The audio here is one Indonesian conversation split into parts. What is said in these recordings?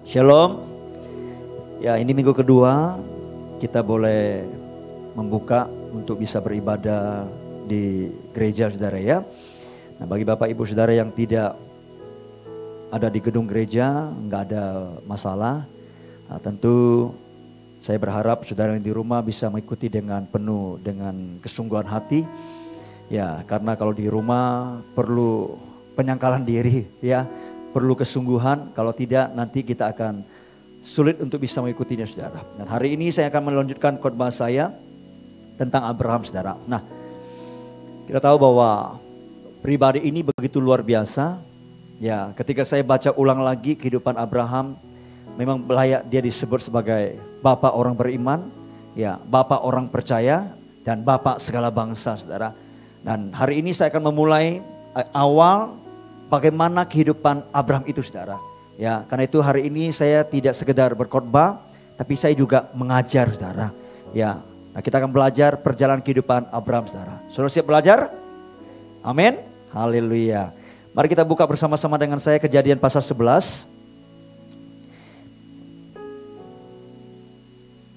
Shalom. Ya, ini minggu kedua kita boleh membuka untuk bisa beribadah di gereja saudara ya. Nah, bagi Bapak Ibu saudara yang tidak ada di gedung gereja, nggak ada masalah. Nah, tentu saya berharap saudara yang di rumah bisa mengikuti dengan penuh, dengan kesungguhan hati. Ya, karena kalau di rumah perlu penyangkalan diri ya, perlu kesungguhan. Kalau tidak nanti kita akan sulit untuk bisa mengikutinya saudara. Dan hari ini saya akan melanjutkan khotbah saya tentang Abraham saudara. Nah, kita tahu bahwa pribadi ini begitu luar biasa. Ya, ketika saya baca ulang lagi kehidupan Abraham, memang layak dia disebut sebagai bapak orang beriman, ya, bapak orang percaya, dan bapak segala bangsa saudara. Dan hari ini saya akan memulai awal bagaimana kehidupan Abraham itu saudara. Ya, karena itu hari ini saya tidak sekedar berkhotbah, tapi saya juga mengajar saudara. Ya, nah kita akan belajar perjalanan kehidupan Abraham saudara. Saudara siap belajar? Amin. Haleluya. Mari kita buka bersama-sama dengan saya Kejadian pasal 11.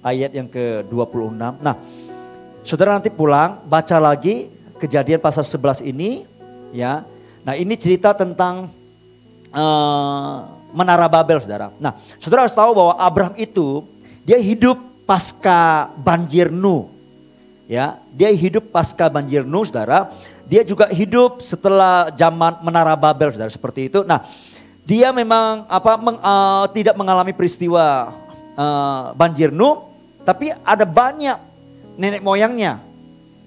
Ayat yang ke-26. Nah, saudara nanti pulang baca lagi Kejadian pasal 11 ini ya. Nah, ini cerita tentang Menara Babel saudara. Nah, saudara harus tahu bahwa Abraham itu dia hidup pasca banjir Nuh. Ya, dia hidup pasca banjir Nuh saudara. Dia juga hidup setelah zaman Menara Babel saudara, seperti itu. Nah, dia memang tidak mengalami peristiwa banjir Nuh, tapi ada banyak nenek moyangnya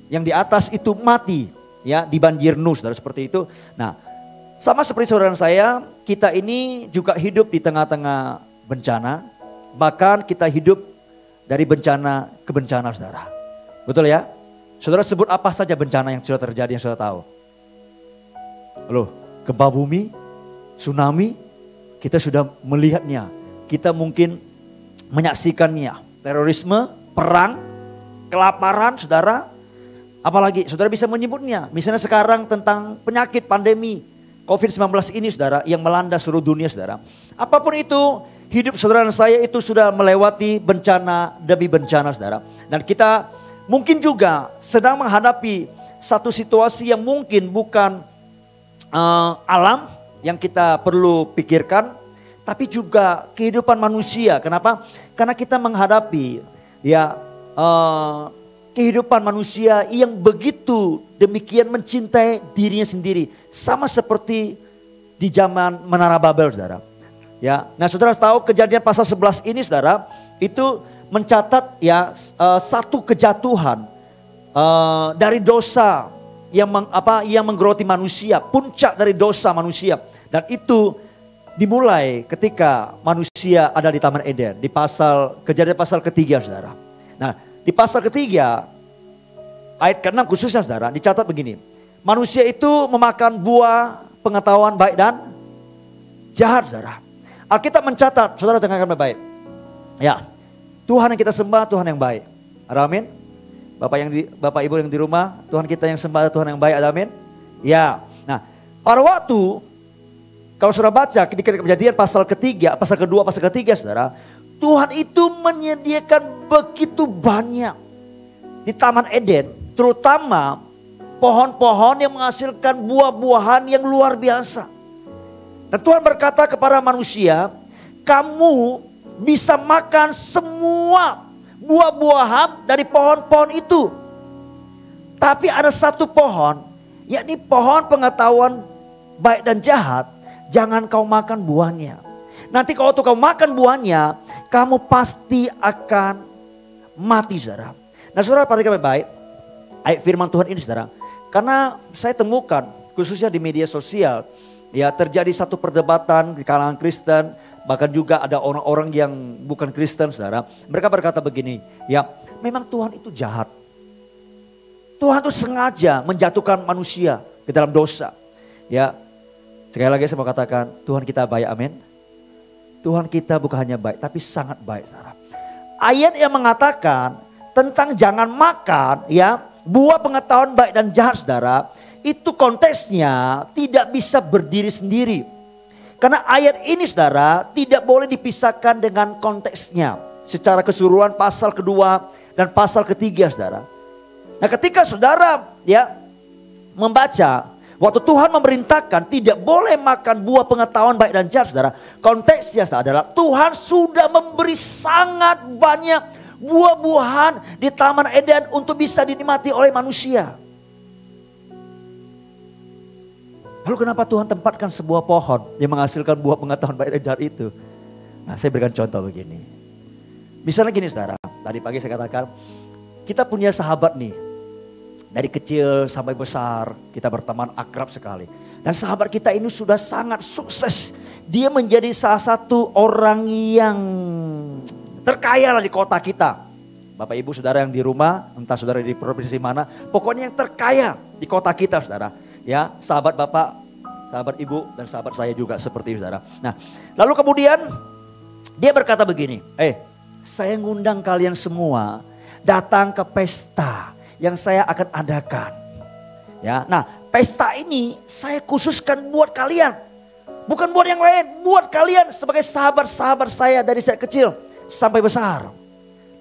yang di atas itu mati ya di banjir Nuh saudara, seperti itu. Nah, sama seperti saudara saya, kita ini juga hidup di tengah-tengah bencana. Bahkan kita hidup dari bencana ke bencana saudara. Betul ya? Saudara sebut apa saja bencana yang sudah terjadi yang saudara tahu? Loh, gempa bumi, tsunami, kita sudah melihatnya. Kita mungkin menyaksikannya. Terorisme, perang, kelaparan saudara. Apalagi saudara bisa menyebutnya. Misalnya sekarang tentang penyakit pandemi COVID-19 ini saudara yang melanda seluruh dunia saudara. Apapun itu, hidup saudara dan saya itu sudah melewati bencana demi bencana saudara. Dan kita mungkin juga sedang menghadapi satu situasi yang mungkin bukan alam yang kita perlu pikirkan. Tapi juga kehidupan manusia. Kenapa? Karena kita menghadapi ya kehidupan manusia yang begitu demikian mencintai dirinya sendiri. Sama seperti di zaman Menara Babel saudara. Ya, nah saudara tahu Kejadian pasal 11 ini saudara, itu mencatat ya satu kejatuhan dari dosa yang menggeroti manusia, puncak dari dosa manusia. Dan itu dimulai ketika manusia ada di Taman Eden, di Kejadian pasal ketiga saudara. Nah, di pasal ketiga, ayat ke-6 khususnya saudara, dicatat begini. Manusia itu memakan buah pengetahuan baik dan jahat saudara. Alkitab mencatat, saudara dengarkan baik-baik. Ya, Tuhan yang kita sembah, Tuhan yang baik. Ada amin? Bapak Ibu yang di rumah, Tuhan kita yang sembah, Tuhan yang baik, ada amin? Ya, nah pada waktu, kalau saudara baca di Kejadian pasal ketiga, pasal kedua, pasal ketiga saudara. Tuhan itu menyediakan begitu banyak di Taman Eden, terutama pohon-pohon yang menghasilkan buah-buahan yang luar biasa. Dan Tuhan berkata kepada manusia, kamu bisa makan semua buah-buahan dari pohon-pohon itu. Tapi ada satu pohon, yakni pohon pengetahuan baik dan jahat, jangan kau makan buahnya. Nanti kalau kau makan buahnya, kamu pasti akan mati saudara. Nah saudara perhatikan baik-baik ayat firman Tuhan ini saudara. Karena saya temukan khususnya di media sosial ya terjadi satu perdebatan di kalangan Kristen. Bahkan juga ada orang-orang yang bukan Kristen saudara. Mereka berkata begini, ya memang Tuhan itu jahat. Tuhan itu sengaja menjatuhkan manusia ke dalam dosa. Ya, sekali lagi saya mau katakan Tuhan kita baik, amin. Tuhan kita bukan hanya baik tapi sangat baik saudara. Ayat yang mengatakan tentang jangan makan ya buah pengetahuan baik dan jahat saudara. Itu konteksnya tidak bisa berdiri sendiri. Karena ayat ini saudara tidak boleh dipisahkan dengan konteksnya. Secara keseluruhan pasal kedua dan pasal ketiga saudara. Nah ketika saudara membaca, waktu Tuhan memerintahkan tidak boleh makan buah pengetahuan baik dan jahat saudara. Konteksnya adalah Tuhan sudah memberi sangat banyak buah-buahan di Taman Eden untuk bisa dinikmati oleh manusia. Lalu kenapa Tuhan tempatkan sebuah pohon yang menghasilkan buah pengetahuan baik dan jahat itu? Nah saya berikan contoh begini. Misalnya gini saudara, tadi pagi saya katakan kita punya sahabat nih. Dari kecil sampai besar kita berteman akrab sekali. Dan sahabat kita ini sudah sangat sukses. Dia menjadi salah satu orang yang terkaya lah di kota kita. Bapak ibu saudara yang di rumah, entah saudara di provinsi mana. Pokoknya yang terkaya di kota kita saudara. Ya, sahabat bapak, sahabat ibu, dan sahabat saya juga seperti itu saudara. Nah, lalu kemudian dia berkata begini, saya ngundang kalian semua datang ke pesta yang saya akan adakan. Ya, nah pesta ini saya khususkan buat kalian. Bukan buat yang lain, buat kalian sebagai sahabat-sahabat saya dari saya kecil sampai besar.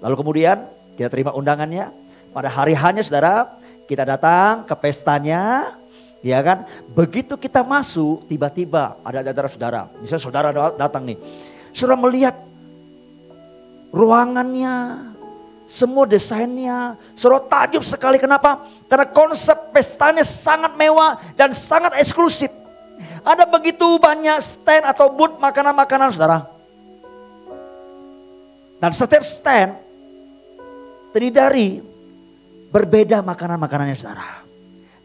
Lalu kemudian kita terima undangannya. Pada hari hanya saudara, kita datang ke pestanya. Ya kan, begitu kita masuk tiba-tiba ada saudara. Misalnya saudara datang nih. Saudara melihat ruangannya, semua desainnya, saudara takjub sekali. Kenapa? Karena konsep pestanya sangat mewah dan sangat eksklusif. Ada begitu banyak stand atau booth makanan-makanan saudara. Dan setiap stand terdiri dari berbeda makanan-makanannya saudara.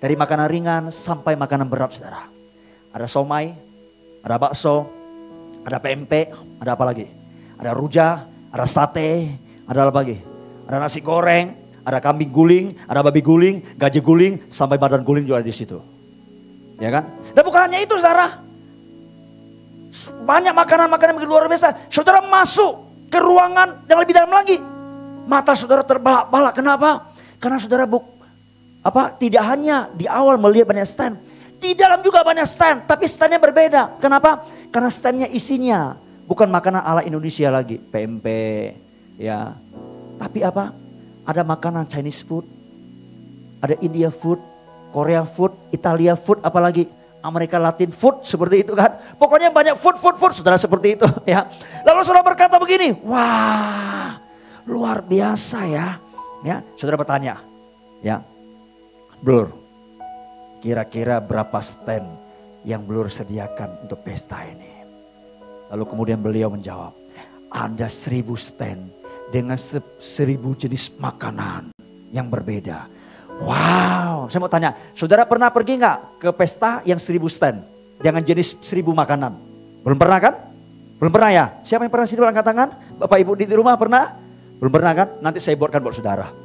Dari makanan ringan sampai makanan berat saudara. Ada somai, ada bakso, ada pempek, ada apa lagi? Ada rujak, ada sate, ada apa lagi? Ada nasi goreng, ada kambing guling, ada babi guling, gaji guling, sampai badan guling juga di situ. Ya kan? Dan bukan hanya itu saudara. Banyak makanan-makanan yang luar biasa. Saudara masuk ke ruangan yang lebih dalam lagi. Mata saudara terbalak-balak. Kenapa? Karena saudara tidak hanya di awal melihat banyak stand. Di dalam juga banyak stand. Tapi standnya berbeda. Kenapa? Karena standnya isinya bukan makanan ala Indonesia lagi. Pempek. Ya. Tapi apa? Ada makanan Chinese food. Ada India food. Korea food. Italia food. Apalagi Amerika Latin food. Seperti itu kan. Pokoknya banyak food. Saudara seperti itu. Ya. Lalu saudara berkata begini. Wah. Luar biasa ya. Ya. Saudara bertanya. Ya. Blur, kira-kira berapa stand yang Blur sediakan untuk pesta ini? Lalu kemudian beliau menjawab, ada 1000 stand dengan 1000 jenis makanan yang berbeda. Wow, saya mau tanya, saudara pernah pergi nggak ke pesta yang 1000 stand dengan jenis 1000 makanan? Belum pernah kan? Belum pernah ya? Siapa yang pernah sini angkat tangan? Bapak ibu di rumah pernah? Belum pernah kan? Nanti saya buatkan buat saudara.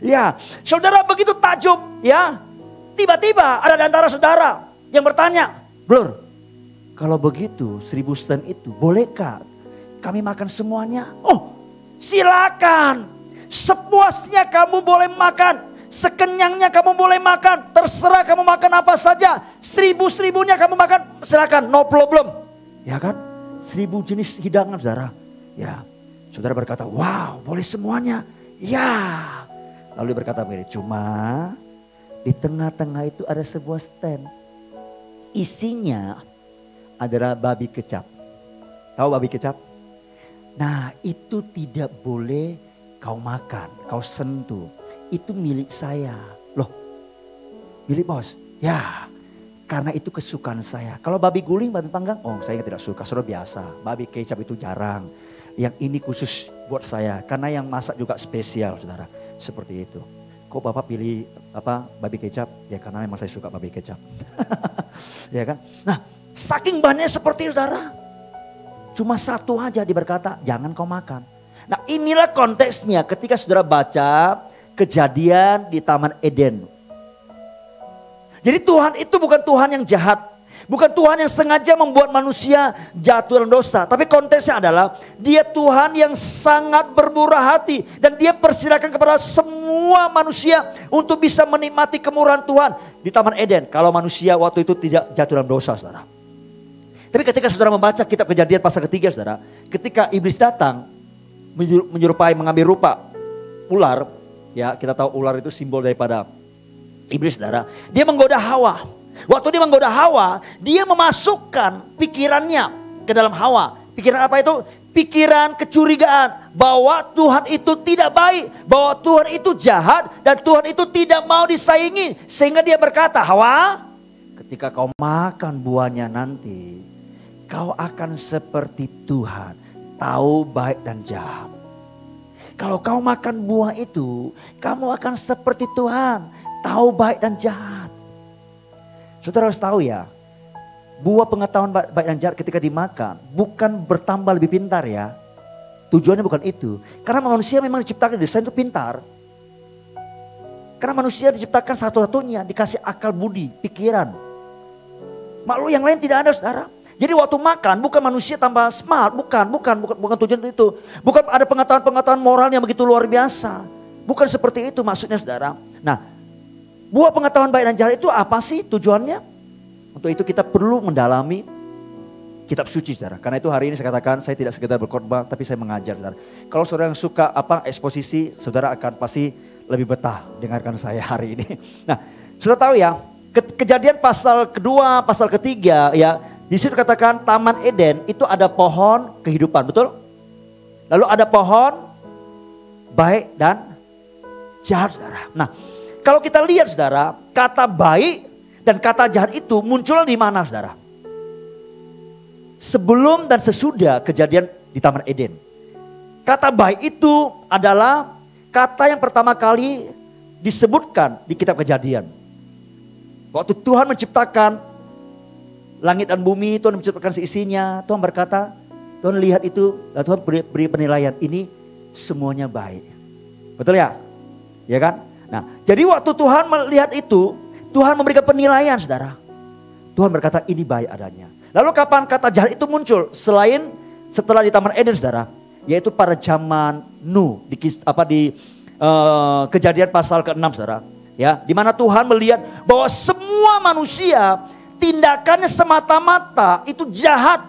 Ya, saudara begitu takjub ya. Tiba-tiba ada di antara saudara yang bertanya, Blur, kalau begitu 1000 stand itu bolehkah kami makan semuanya? Oh, silakan. Sepuasnya kamu boleh makan. Sekenyangnya kamu boleh makan. Terserah kamu makan apa saja. 1000-1000-nya kamu makan. Silakan, no problem. Ya kan? 1000 jenis hidangan saudara. Ya, saudara berkata, wow boleh semuanya. Ya, lalu dia berkata begini, cuma di tengah-tengah itu ada sebuah stand. Isinya adalah babi kecap. Tahu babi kecap? Nah itu tidak boleh kau makan, kau sentuh. Itu milik saya. Loh, milik bos? Ya, karena itu kesukaan saya. Kalau babi guling, babi panggang, oh saya tidak suka, sudah biasa. Babi kecap itu jarang. Yang ini khusus buat saya karena yang masak juga spesial saudara. Seperti itu. Kok Bapak pilih babi kecap? Ya karena memang saya suka babi kecap. Ya kan? Nah, saking banyak seperti itu saudara. Cuma satu aja diberkata, jangan kau makan. Nah, inilah konteksnya ketika saudara baca kejadian di Taman Eden. Jadi Tuhan itu bukan Tuhan yang jahat. Bukan Tuhan yang sengaja membuat manusia jatuh dalam dosa. Tapi konteksnya adalah dia Tuhan yang sangat bermurah hati. Dan dia persilakan kepada semua manusia untuk bisa menikmati kemurahan Tuhan. di Taman Eden kalau manusia waktu itu tidak jatuh dalam dosa, saudara. Tapi ketika saudara membaca kitab Kejadian pasal ketiga, saudara, ketika iblis datang menyerupai mengambil rupa ular, ya kita tahu ular itu simbol daripada iblis, saudara. Dia menggoda Hawa. Waktu dia menggoda Hawa, dia memasukkan pikirannya ke dalam Hawa. Pikiran apa itu? Pikiran kecurigaan bahwa Tuhan itu tidak baik, bahwa Tuhan itu jahat dan Tuhan itu tidak mau disaingi. Sehingga dia berkata, Hawa, ketika kau makan buahnya nanti, kau akan seperti Tuhan, tahu baik dan jahat. Kalau kau makan buah itu, kamu akan seperti Tuhan, tahu baik dan jahat. Saudara harus tahu ya, buah pengetahuan baik dan jahat ketika dimakan bukan bertambah lebih pintar ya. Tujuannya bukan itu. Karena manusia memang diciptakan, desain itu pintar. Karena manusia diciptakan satu-satunya dikasih akal budi, pikiran. Makhluk yang lain tidak ada, saudara. Jadi waktu makan bukan manusia tambah smart, bukan tujuan itu. Bukan ada pengetahuan moral yang begitu luar biasa. Bukan seperti itu maksudnya, saudara. Nah, buah pengetahuan baik dan jahat itu apa sih tujuannya? Untuk itu kita perlu mendalami kitab suci, saudara. Karena itu hari ini saya katakan saya tidak sekedar berkhotbah tapi saya mengajar, saudara. Kalau saudara yang suka eksposisi, saudara akan pasti lebih betah dengarkan saya hari ini. Nah, saudara tahu ya, Kejadian pasal kedua, pasal ketiga ya, di situ katakan Taman Eden itu ada pohon kehidupan, betul? Lalu ada pohon baik dan jahat, saudara. Nah, kalau kita lihat, saudara, kata baik dan kata jahat itu munculnya di mana, saudara? Sebelum dan sesudah kejadian di Taman Eden. Kata baik itu adalah kata yang pertama kali disebutkan di kitab Kejadian. Waktu Tuhan menciptakan langit dan bumi, Tuhan menciptakan seisinya, Tuhan berkata, Tuhan lihat itu, dan Tuhan beri penilaian, ini semuanya baik. Betul ya? Ya kan? Nah, jadi waktu Tuhan melihat itu, Tuhan memberikan penilaian, saudara. Tuhan berkata ini baik adanya. Lalu kapan kata jahat itu muncul? Selain setelah di Taman Eden, saudara, yaitu pada zaman Nuh di Kejadian pasal ke-6, saudara. Ya, di mana Tuhan melihat bahwa semua manusia tindakannya semata-mata itu jahat.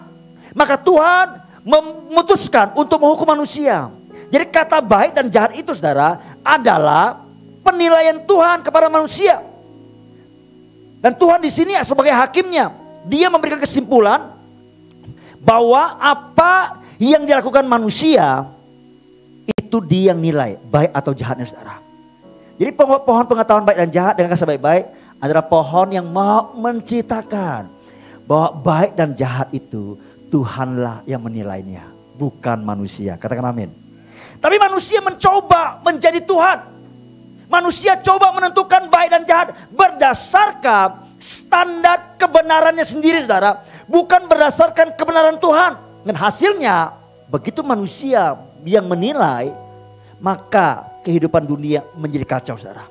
Maka Tuhan memutuskan untuk menghukum manusia. Jadi kata baik dan jahat itu, saudara, adalah penilaian Tuhan kepada manusia. Dan Tuhan di sini sebagai hakimnya, dia memberikan kesimpulan bahwa apa yang dilakukan manusia itu dia yang nilai baik atau jahatnya, saudara. Jadi pohon pengetahuan baik dan jahat dengan kata baik-baik adalah pohon yang mau menceritakan bahwa baik dan jahat itu Tuhanlah yang menilainya, bukan manusia. Katakan amin. Tapi manusia mencoba menjadi Tuhan. Manusia coba menentukan baik dan jahat berdasarkan standar kebenarannya sendiri, saudara. Bukan berdasarkan kebenaran Tuhan. Dan hasilnya begitu manusia yang menilai, maka kehidupan dunia menjadi kacau, saudara.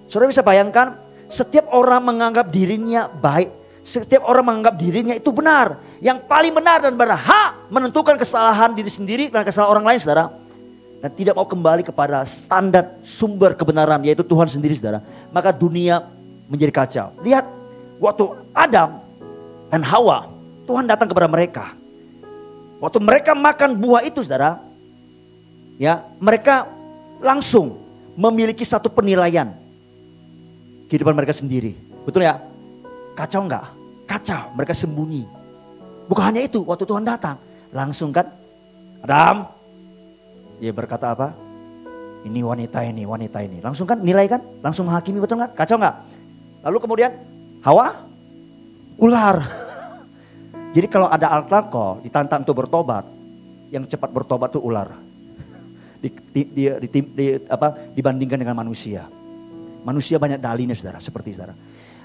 Saudara bisa bayangkan, setiap orang menganggap dirinya baik. Setiap orang menganggap dirinya itu benar. Yang paling benar dan berhak menentukan kesalahan diri sendiri dan kesalahan orang lain, saudara. Dan tidak mau kembali kepada standar sumber kebenaran, yaitu Tuhan sendiri, saudara. Maka dunia menjadi kacau. Lihat, waktu Adam dan Hawa, Tuhan datang kepada mereka. Waktu mereka makan buah itu, saudara, ya, mereka langsung memiliki satu penilaian kehidupan mereka sendiri. Betul ya? Kacau enggak? Kacau, mereka sembunyi. Bukan hanya itu, waktu Tuhan datang, langsung kan, Adam, dia berkata apa? Ini wanita ini. Langsung kan nilai kan? Langsung menghakimi, betul enggak? Kacau enggak? Lalu kemudian Hawa, ular. Jadi kalau ada alkohol ditantang untuk bertobat, yang cepat bertobat itu ular. Dibandingkan dengan manusia. Manusia banyak dalihnya, saudara, seperti saudara.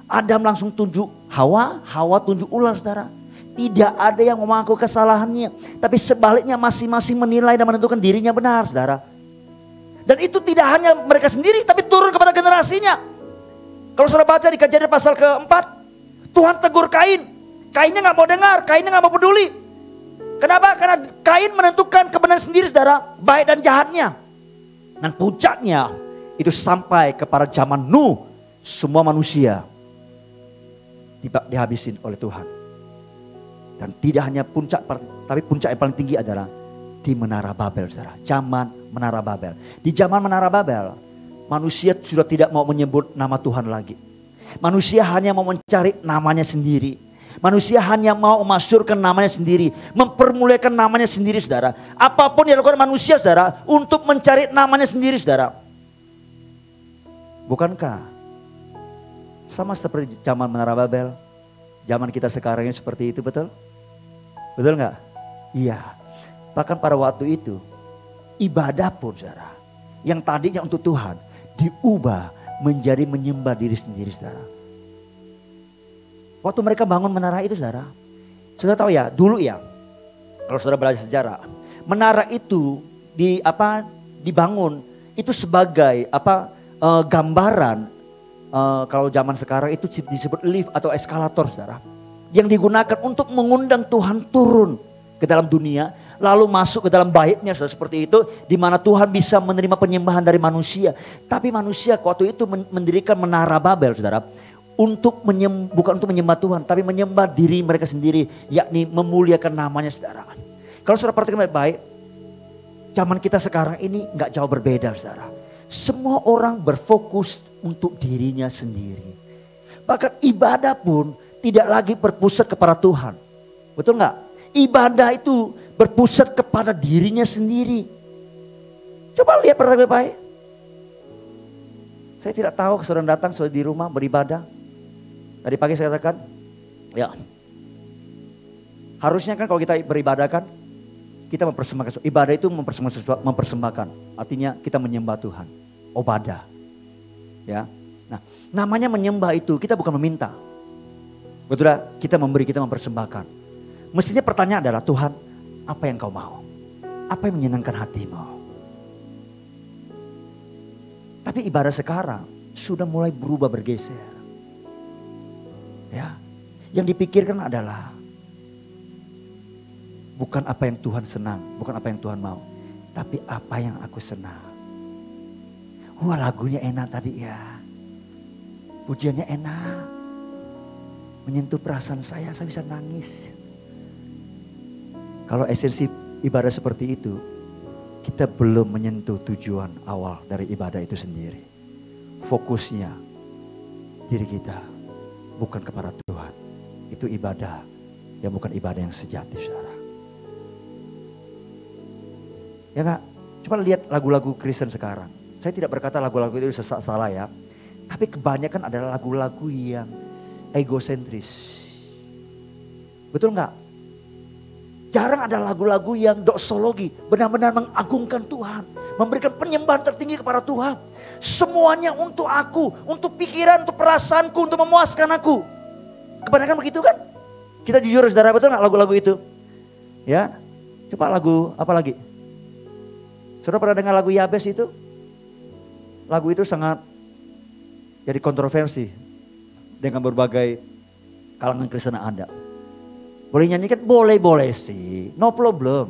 Adam langsung tunjuk Hawa, Hawa tunjuk ular, saudara. Tidak ada yang mengaku kesalahannya, tapi sebaliknya masing-masing menilai dan menentukan dirinya benar, saudara. Dan itu tidak hanya mereka sendiri, tapi turun kepada generasinya. Kalau saudara baca di Kejadian pasal ke-4, Tuhan tegur Kain. Kainnya nggak mau dengar, Kainnya nggak mau peduli. Kenapa? Karena Kain menentukan kebenaran sendiri, saudara, baik dan jahatnya. Dan puncaknya itu sampai kepada zaman Nuh, semua manusia dihabisin oleh Tuhan. Dan tidak hanya puncak, tapi puncak yang paling tinggi adalah di Menara Babel, saudara. Zaman Menara Babel. Di zaman Menara Babel, manusia sudah tidak mau menyebut nama Tuhan lagi. Manusia hanya mau mencari namanya sendiri. Manusia hanya mau memasyurkan namanya sendiri. Mempermuliakan namanya sendiri, saudara. Apapun yang dilakukan manusia, saudara, untuk mencari namanya sendiri, saudara. Bukankah sama seperti zaman Menara Babel, zaman kita sekarang ini seperti itu, betul? Betul nggak? Iya. Bahkan pada waktu itu, ibadah pun, saudara, yang tadinya untuk Tuhan, diubah menjadi menyembah diri sendiri, saudara. Waktu mereka bangun menara itu, saudara, saudara tahu ya, dulu ya, kalau saudara belajar sejarah, menara itu dibangun itu sebagai gambaran, kalau zaman sekarang itu disebut lift atau eskalator, saudara, yang digunakan untuk mengundang Tuhan turun ke dalam dunia, lalu masuk ke dalam baitnya, saudara, seperti itu, di mana Tuhan bisa menerima penyembahan dari manusia. Tapi manusia waktu itu mendirikan Menara Babel, saudara, bukan untuk menyembah Tuhan, tapi menyembah diri mereka sendiri, yakni memuliakan namanya, saudara. Kalau saudara perhatikan baik-baik, zaman kita sekarang ini nggak jauh berbeda, saudara. Semua orang berfokus untuk dirinya sendiri. Bahkan ibadah pun tidak lagi berpusat kepada Tuhan. Betul nggak? Ibadah itu berpusat kepada dirinya sendiri. Coba lihat perhatikan baik. Saya tidak tahu saudara datang saudara di rumah beribadah. Tadi pagi saya katakan, ya, harusnya kan kalau kita beribadah kan, kita mempersembahkan. Ibadah itu mempersembahkan. Artinya kita menyembah Tuhan. Obadah. Ya. Nah, namanya menyembah itu kita bukan meminta. Betul, kita memberi, kita mempersembahkan. Mestinya pertanyaan adalah, Tuhan, apa yang kau mau? Apa yang menyenangkan hatimu? Tapi ibadah sekarang sudah mulai berubah, bergeser. Ya, yang dipikirkan adalah bukan apa yang Tuhan senang, bukan apa yang Tuhan mau, tapi apa yang aku senang. Wah, lagunya enak tadi ya. Pujiannya enak. Menyentuh perasaan saya bisa nangis. Kalau esensi ibadah seperti itu, kita belum menyentuh tujuan awal dari ibadah itu sendiri. Fokusnya diri kita, bukan kepada Tuhan. Itu ibadah yang bukan ibadah yang sejati, saudara. Ya Kak, coba lihat lagu-lagu Kristen sekarang. Saya tidak berkata lagu-lagu itu salah ya. Tapi kebanyakan adalah lagu-lagu yang egosentris. Betul nggak? Jarang ada lagu-lagu yang doksologi, benar-benar mengagungkan Tuhan, memberikan penyembahan tertinggi kepada Tuhan. Semuanya untuk aku, untuk pikiran, untuk perasaanku, untuk memuaskan aku. Kebanyakan begitu kan? Kita jujur saudara, betul nggak lagu-lagu itu? Ya, coba lagu apa lagi? Saudara pernah dengar lagu Yabes itu? Lagu itu sangat jadi kontroversi dengan berbagai kalangan Kristen yang ada. Boleh nyanyikan? Boleh sih, no problem.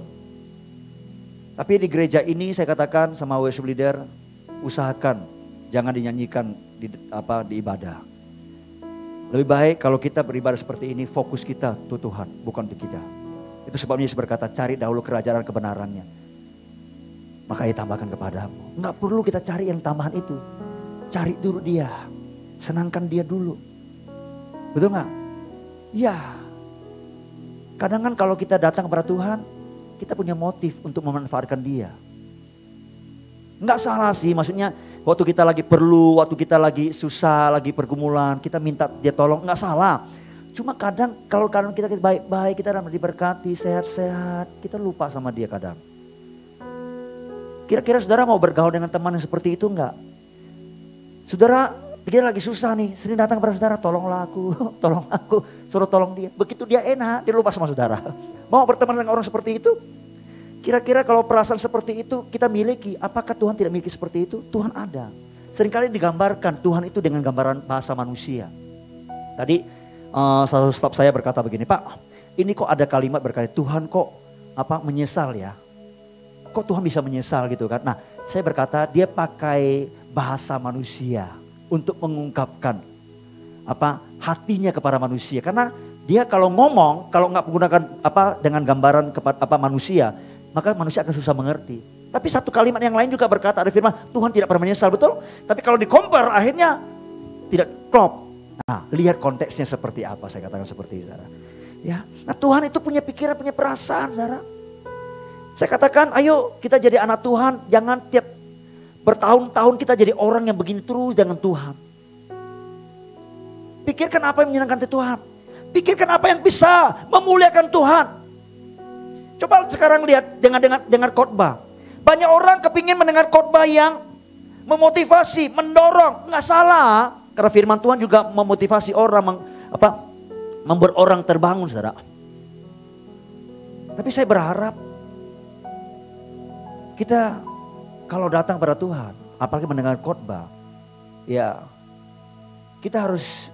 Tapi di gereja ini saya katakan sama worship leader, usahakan jangan dinyanyikan di ibadah. Lebih baik kalau kita beribadah seperti ini, fokus kita untuk Tuhan, bukan untuk kita. Itu sebabnya Yesus berkata, cari dahulu kerajaan kebenarannya, maka ia tambahkan kepadamu. Enggak perlu kita cari yang tambahan itu. Cari dulu dia, senangkan dia dulu. Betul nggak? Ya. Kadang kan kalau kita datang kepada Tuhan, kita punya motif untuk memanfaatkan dia. Enggak salah sih, maksudnya waktu kita lagi perlu, waktu kita lagi susah, lagi pergumulan, kita minta dia tolong, enggak salah. Cuma kadang kalau kita baik-baik, kita dapat diberkati, sehat-sehat, kita lupa sama dia kadang. Kira-kira saudara mau bergaul dengan teman yang seperti itu enggak? Saudara, dia lagi susah nih, sering datang kepada saudara, tolonglah aku, tolong aku, suruh tolong dia. Begitu dia enak, dia lupa sama saudara. Mau berteman dengan orang seperti itu? Kira-kira kalau perasaan seperti itu kita miliki, apakah Tuhan tidak miliki seperti itu? Tuhan ada. Seringkali digambarkan Tuhan itu dengan gambaran bahasa manusia. Tadi salah satu staf saya berkata begini, Pak, ini kok ada kalimat berkata Tuhan kok menyesal ya? Kok Tuhan bisa menyesal gitu kan? Nah, saya berkata dia pakai bahasa manusia. untuk mengungkapkan hatinya kepada manusia. Karena dia kalau ngomong, kalau nggak menggunakan dengan gambaran kepada manusia, maka manusia akan susah mengerti. Tapi satu kalimat yang lain juga berkata, ada firman, Tuhan tidak pernah menyesal, betul? Tapi kalau di-compare akhirnya tidak klop. Nah, lihat konteksnya seperti apa, saya katakan seperti itu, saudara. Ya, nah Tuhan itu punya pikiran, punya perasaan, saudara. Saya katakan, ayo kita jadi anak Tuhan, jangan tiap bertahun-tahun kita jadi orang yang begini terus dengan Tuhan. Pikirkan apa yang menyenangkan Tuhan. Pikirkan apa yang bisa memuliakan Tuhan. Coba sekarang lihat dengar khotbah. Banyak orang kepingin mendengar khotbah yang memotivasi, mendorong, nggak salah. Karena firman Tuhan juga memotivasi orang, membuat orang terbangun, saudara. Tapi saya berharap kita kalau datang pada Tuhan, apalagi mendengar khotbah, ya kita harus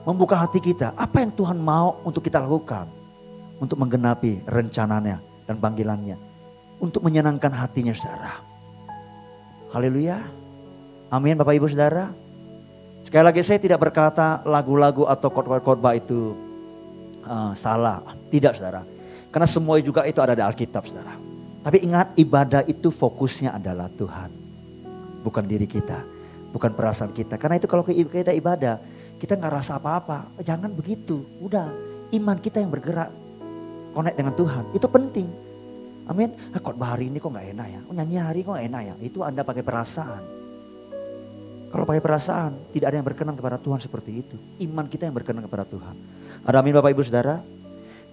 membuka hati kita. Apa yang Tuhan mau untuk kita lakukan untuk menggenapi rencananya dan panggilannya, untuk menyenangkan hatinya, saudara. Haleluya. Amin, Bapak Ibu Saudara. Sekali lagi saya tidak berkata lagu-lagu atau khotbah-khotbah itu salah. Tidak, saudara. Karena semua juga itu ada di Alkitab, saudara. Tapi ingat, ibadah itu fokusnya adalah Tuhan. Bukan diri kita, bukan perasaan kita. Karena itu kalau kita ibadah, kita gak rasa apa-apa. Jangan begitu, udah iman kita yang bergerak. Connect dengan Tuhan, itu penting. Amin. Khotbah hari ini kok gak enak ya, nyanyi hari kok gak enak ya. Itu Anda pakai perasaan. Kalau pakai perasaan, tidak ada yang berkenan kepada Tuhan seperti itu. Iman kita yang berkenan kepada Tuhan. Ada amin Bapak Ibu Saudara?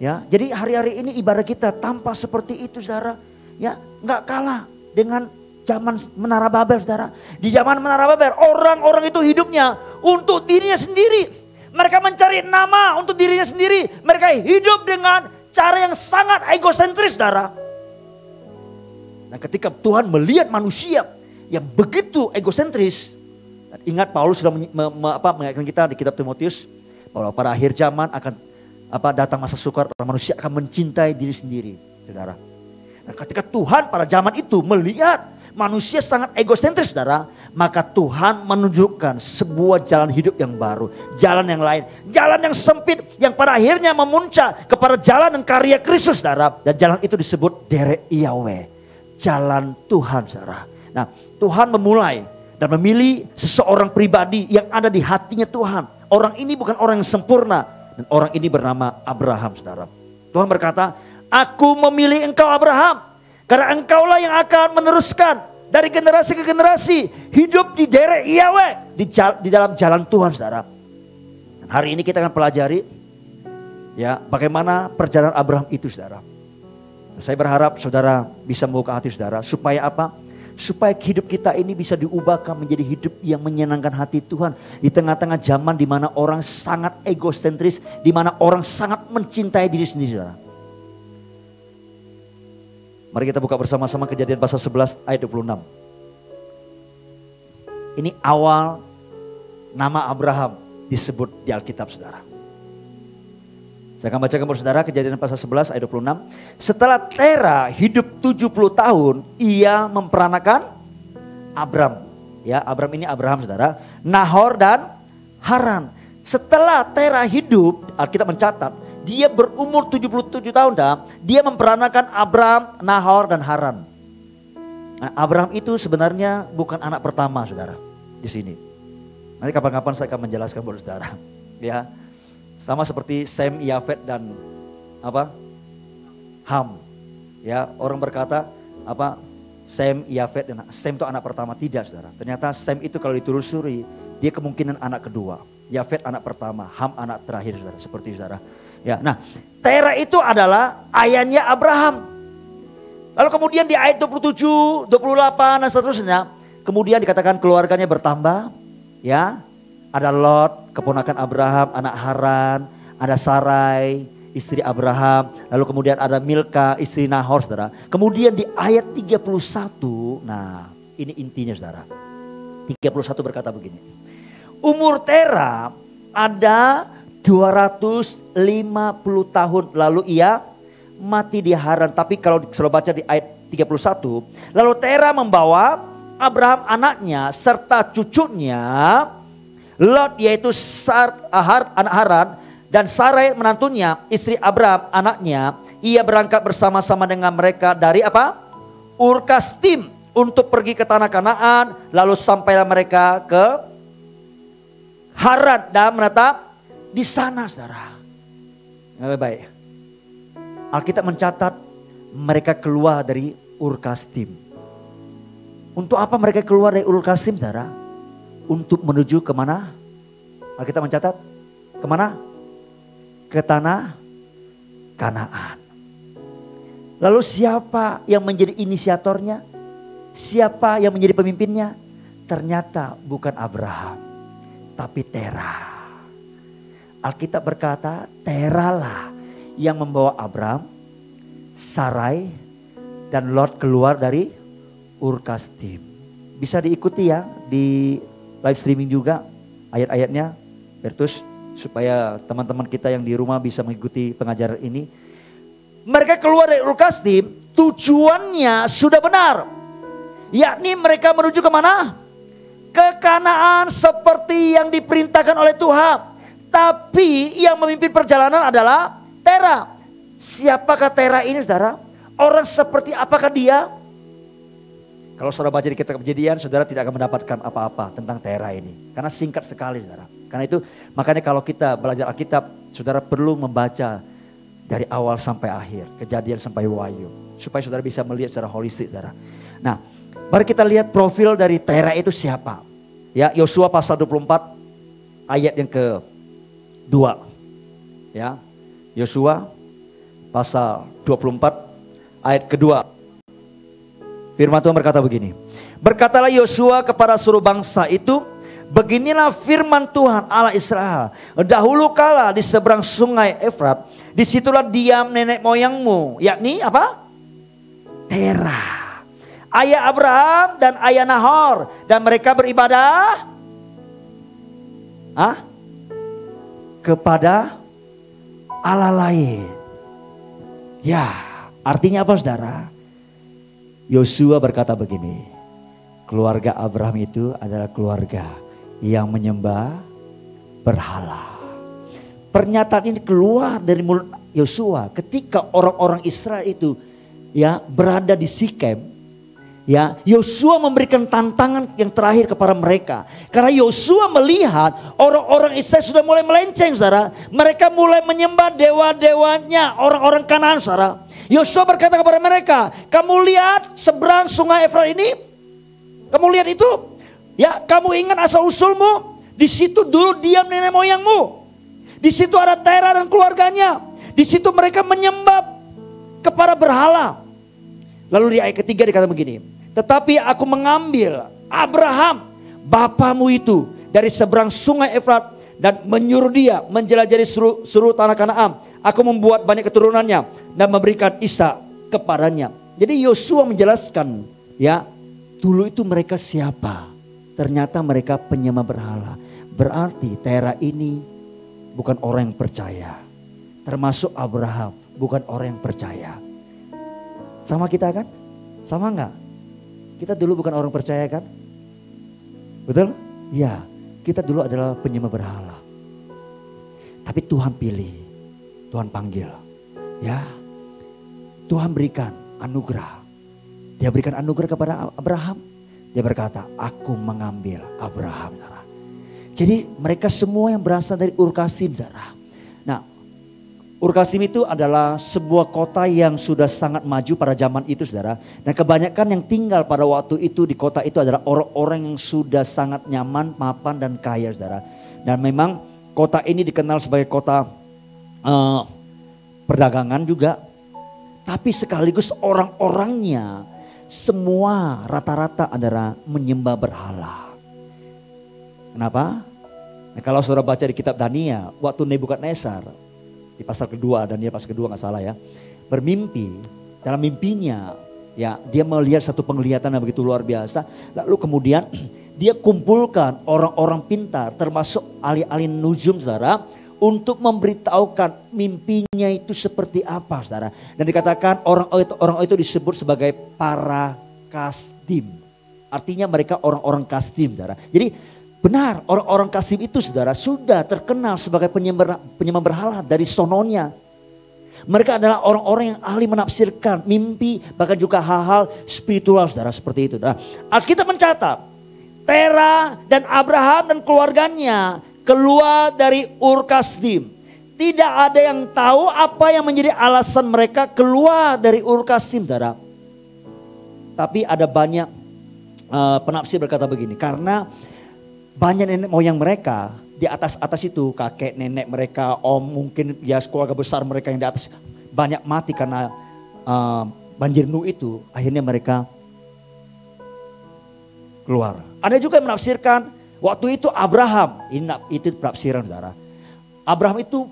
Ya, jadi hari-hari ini ibadah kita tanpa seperti itu, saudara. Ya, nggak kalah dengan zaman Menara Babel, saudara. Di zaman Menara Babel, orang-orang itu hidupnya untuk dirinya sendiri. Mereka mencari nama untuk dirinya sendiri. Mereka hidup dengan cara yang sangat egosentris, saudara. Dan ketika Tuhan melihat manusia yang begitu egosentris, ingat Paulus sudah mengingatkan kita di kitab Timotius bahwa pada akhir zaman akan datang masa sukar, orang manusia akan mencintai diri sendiri, saudara. Dan ketika Tuhan pada zaman itu melihat manusia sangat egosentris, saudara, maka Tuhan menunjukkan sebuah jalan hidup yang baru, jalan yang lain, jalan yang sempit yang pada akhirnya memuncak kepada jalan yang karya Kristus, saudara. Dan jalan itu disebut Derek Yahweh, jalan Tuhan, saudara. Nah, Tuhan memulai dan memilih seseorang pribadi yang ada di hatinya Tuhan. Orang ini bukan orang yang sempurna. Dan orang ini bernama Abraham, saudara. Tuhan berkata, aku memilih engkau Abraham. Karena engkaulah yang akan meneruskan dari generasi ke generasi. Hidup di Derek Yahweh. Di dalam jalan Tuhan, saudara. Dan hari ini kita akan pelajari ya bagaimana perjalanan Abraham itu, saudara. Saya berharap saudara bisa membuka hati saudara. Supaya apa? Supaya hidup kita ini bisa diubahkan menjadi hidup yang menyenangkan hati Tuhan. Di tengah-tengah zaman di mana orang sangat egosentris. Di mana orang sangat mencintai diri sendiri, saudara. Mari kita buka bersama-sama Kejadian pasal 11 ayat 26. Ini awal nama Abraham disebut di Alkitab, saudara. Saya akan bacakan buat saudara Kejadian pasal 11 ayat 26. Setelah Tera hidup 70 tahun, ia memperanakan Abram. Ya, Abram ini Abraham, saudara. Nahor dan Haran. Setelah Tera hidup, Alkitab mencatat, dia berumur 77 tahun dah. Dia memperanakan Abram, Nahor dan Haran. Nah, Abraham itu sebenarnya bukan anak pertama, saudara. Di sini. Nanti kapan-kapan saya akan menjelaskan buat saudara. Ya. Sama seperti Sem, Yafet dan Ham. Ya, orang berkata Sem, Yafet dan Sem itu anak pertama, tidak, saudara. Ternyata Sem itu kalau ditelusuri dia kemungkinan anak kedua. Yafet anak pertama, Ham anak terakhir, saudara. Seperti saudara. Ya, nah, Tera itu adalah ayahnya Abraham. Lalu kemudian di ayat 27, 28 dan seterusnya, kemudian dikatakan keluarganya bertambah, ya. Ada Lot, keponakan Abraham, anak Haran, ada Sarai, istri Abraham, lalu kemudian ada Milka, istri Nahor, saudara. Kemudian di ayat 31, nah ini intinya, saudara. 31 berkata begini. Umur Tera ada 250 tahun, lalu ia mati di Haran. Tapi kalau baca di ayat 31, lalu Tera membawa Abraham anaknya serta cucunya, Lot yaitu anak Haran, dan Sarai menantunya, istri Abraham anaknya, ia berangkat bersama-sama dengan mereka dari apa? Ur Kasdim untuk pergi ke tanah Kanaan, lalu sampailah mereka ke Haran dan menetap di sana, saudara. Baik. Alkitab mencatat mereka keluar dari Ur Kasdim. Untuk apa mereka keluar dari Ur Kasdim, saudara? Untuk menuju kemana? Alkitab mencatat kemana? Ke tanah Kanaan. Lalu siapa yang menjadi inisiatornya? Siapa yang menjadi pemimpinnya? Ternyata bukan Abraham, tapi Terah. Alkitab berkata Terah lah yang membawa Abraham, Sarai, dan Lot keluar dari Ur Kasdim. Bisa diikuti ya di live streaming juga ayat-ayatnya, Bertus, supaya teman-teman kita yang di rumah bisa mengikuti pengajaran ini. Mereka keluar dari Ur Kasdim, tujuannya sudah benar. Yakni mereka menuju kemana? Ke Kanaan seperti yang diperintahkan oleh Tuhan. Tapi yang memimpin perjalanan adalah Terah. Siapakah Terah ini, saudara? Orang seperti apakah dia? Kalau saudara baca di kitab Kejadian, saudara tidak akan mendapatkan apa-apa tentang Terah ini. Karena singkat sekali, saudara. Karena itu makanya kalau kita belajar Alkitab, saudara perlu membaca dari awal sampai akhir. Kejadian sampai Wahyu. Supaya saudara bisa melihat secara holistik, saudara. Nah, mari kita lihat profil dari Terah itu siapa. Ya, Yosua pasal 24 ayat yang ke-2. Ya, Yosua pasal 24 ayat kedua. Firman Tuhan berkata begini. Berkatalah Yosua kepada seluruh bangsa itu, beginilah firman Tuhan Allah Israel. Dahulu kala di seberang sungai Efrat, disitulah diam nenek moyangmu. Yakni apa? Terah, ayah Abraham dan ayah Nahor. Dan mereka beribadah kepada Allah lain. Ya, artinya apa, saudara? Yosua berkata begini. Keluarga Abraham itu adalah keluarga yang menyembah berhala. Pernyataan ini keluar dari mulut Yosua ketika orang-orang Israel itu ya berada di Sikem. Ya, Yosua memberikan tantangan yang terakhir kepada mereka. Karena Yosua melihat orang-orang Israel sudah mulai melenceng, saudara. Mereka mulai menyembah dewa-dewanya orang-orang Kanaan, saudara. Yosua berkata kepada mereka, kamu lihat seberang sungai Efrat ini? Kamu lihat itu? Ya, kamu ingat asal usulmu? Di situ dulu diam nenek moyangmu. Di situ ada Terah dan keluarganya. Di situ mereka menyembah kepada berhala. Lalu di ayat ketiga dikatakan begini. Tetapi aku mengambil Abraham, bapamu itu, dari seberang sungai Efrat dan menyuruh dia menjelajahi seluruh tanah Kanaan. Aku membuat banyak keturunannya dan memberikan Ishak kepadanya. Jadi Yosua menjelaskan, ya, dulu itu mereka siapa? Ternyata mereka penyembah berhala. Berarti Terah ini bukan orang yang percaya. Termasuk Abraham bukan orang yang percaya. Sama kita kan? Sama enggak? Kita dulu bukan orang percaya kan? Betul? Ya, kita dulu adalah penyembah berhala. Tapi Tuhan pilih, Tuhan panggil. Ya, Tuhan berikan anugerah. Dia berikan anugerah kepada Abraham. Dia berkata, aku mengambil Abraham. Jadi mereka semua yang berasal dari Ur Kasdim, saudara. Nah, Ur Kasdim itu adalah sebuah kota yang sudah sangat maju pada zaman itu, saudara. Dan kebanyakan yang tinggal pada waktu itu di kota itu adalah orang-orang yang sudah sangat nyaman, mapan dan kaya, saudara. Dan memang kota ini dikenal sebagai kota perdagangan juga. Tapi sekaligus orang-orangnya semua rata-rata adalah menyembah berhala. Kenapa? Nah, kalau saudara baca di kitab Daniel, waktu Nebukadnezar di pasal kedua, Daniel pasal kedua nggak salah ya, bermimpi, dalam mimpinya ya dia melihat satu penglihatan yang begitu luar biasa. Lalu kemudian dia kumpulkan orang-orang pintar termasuk ahli-ahli nujum, saudara, untuk memberitahukan mimpinya itu seperti apa, saudara. Dan dikatakan orang itu disebut sebagai para kasdim. Artinya mereka orang-orang Kasdim, saudara. Jadi benar, orang-orang Kasdim itu, saudara, sudah terkenal sebagai penyembah berhala dari sononya. Mereka adalah orang-orang yang ahli menafsirkan mimpi, bahkan juga hal-hal spiritual, saudara, seperti itu. Nah, Alkitab mencatat, Tera dan Abraham dan keluarganya keluar dari Ur Kasdim. Tidak ada yang tahu apa yang menjadi alasan mereka keluar dari Ur Kasdim, saudara. Tapi ada banyak penafsir berkata begini, karena banyak nenek moyang mereka di atas itu, kakek nenek mereka, om, mungkin ya keluarga besar mereka yang di atas banyak mati karena banjir Nuh itu, akhirnya mereka keluar. Ada juga yang menafsirkan waktu itu Abraham, itu penafsiran, saudara. Abraham itu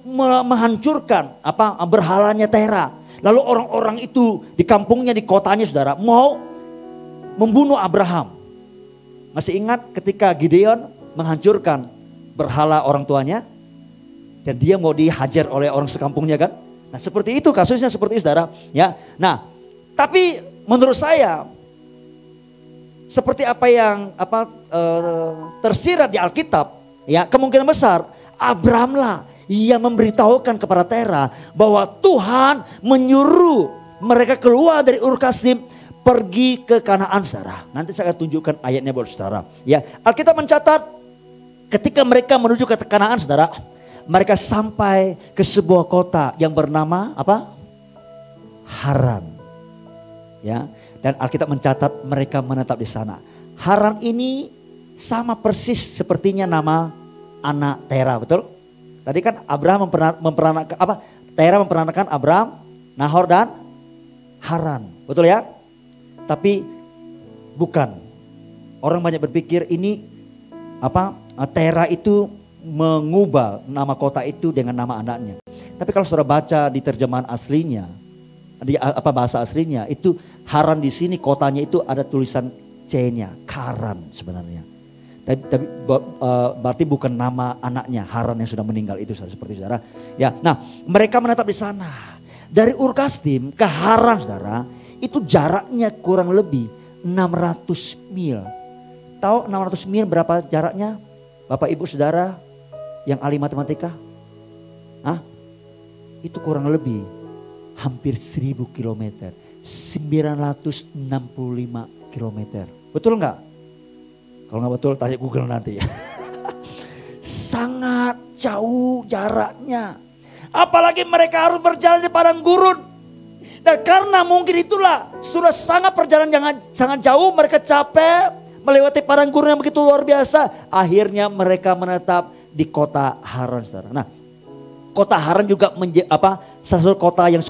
menghancurkan berhalanya Tera. Lalu orang-orang itu di kampungnya, di kotanya, saudara, mau membunuh Abraham. Masih ingat ketika Gideon menghancurkan berhala orang tuanya dan dia mau dihajar oleh orang sekampungnya, kan? Nah, seperti itu kasusnya, seperti itu, saudara, ya. Nah, tapi menurut saya seperti apa yang tersirat di Alkitab, ya, kemungkinan besar Abraham lah yang memberitahukan kepada Tera bahwa Tuhan menyuruh mereka keluar dari Ur Kasdim pergi ke Kanaan, saudara. Nanti saya akan tunjukkan ayatnya buat saudara. Ya, Alkitab mencatat ketika mereka menuju ke Kanaan, saudara, mereka sampai ke sebuah kota yang bernama Haran. Ya, dan Alkitab mencatat mereka menetap di sana. Haran ini sama persis sepertinya nama anak Tera, betul? Tadi kan Abraham memperanakan Tera memperanakan Abraham, Nahor dan Haran, betul ya? Tapi bukan. Orang banyak berpikir ini Tera itu mengubah nama kota itu dengan nama anaknya. Tapi kalau saudara baca di terjemahan aslinya, di bahasa aslinya itu Haran di sini kotanya itu ada tulisan C-nya, Karan sebenarnya. Tapi berarti bukan nama anaknya Haran yang sudah meninggal itu, saudara, seperti saudara. Ya, nah mereka menetap di sana. Dari Ur Kasdim ke Haran, saudara, itu jaraknya kurang lebih 600 mil. Tahu 600 mil berapa jaraknya? Bapak Ibu Saudara yang ahli matematika? Itu kurang lebih hampir 1000 kilometer. 965 kilometer. Betul nggak? Kalau nggak betul tanya Google nanti. Sangat jauh jaraknya. Apalagi mereka harus berjalan di padang gurun. Dan karena mungkin itulah sudah sangat perjalanan sangat jauh, mereka capek melewati padang gurun yang begitu luar biasa. Akhirnya mereka menetap di kota Haran, saudara. Nah, kota Haran juga satu kota yang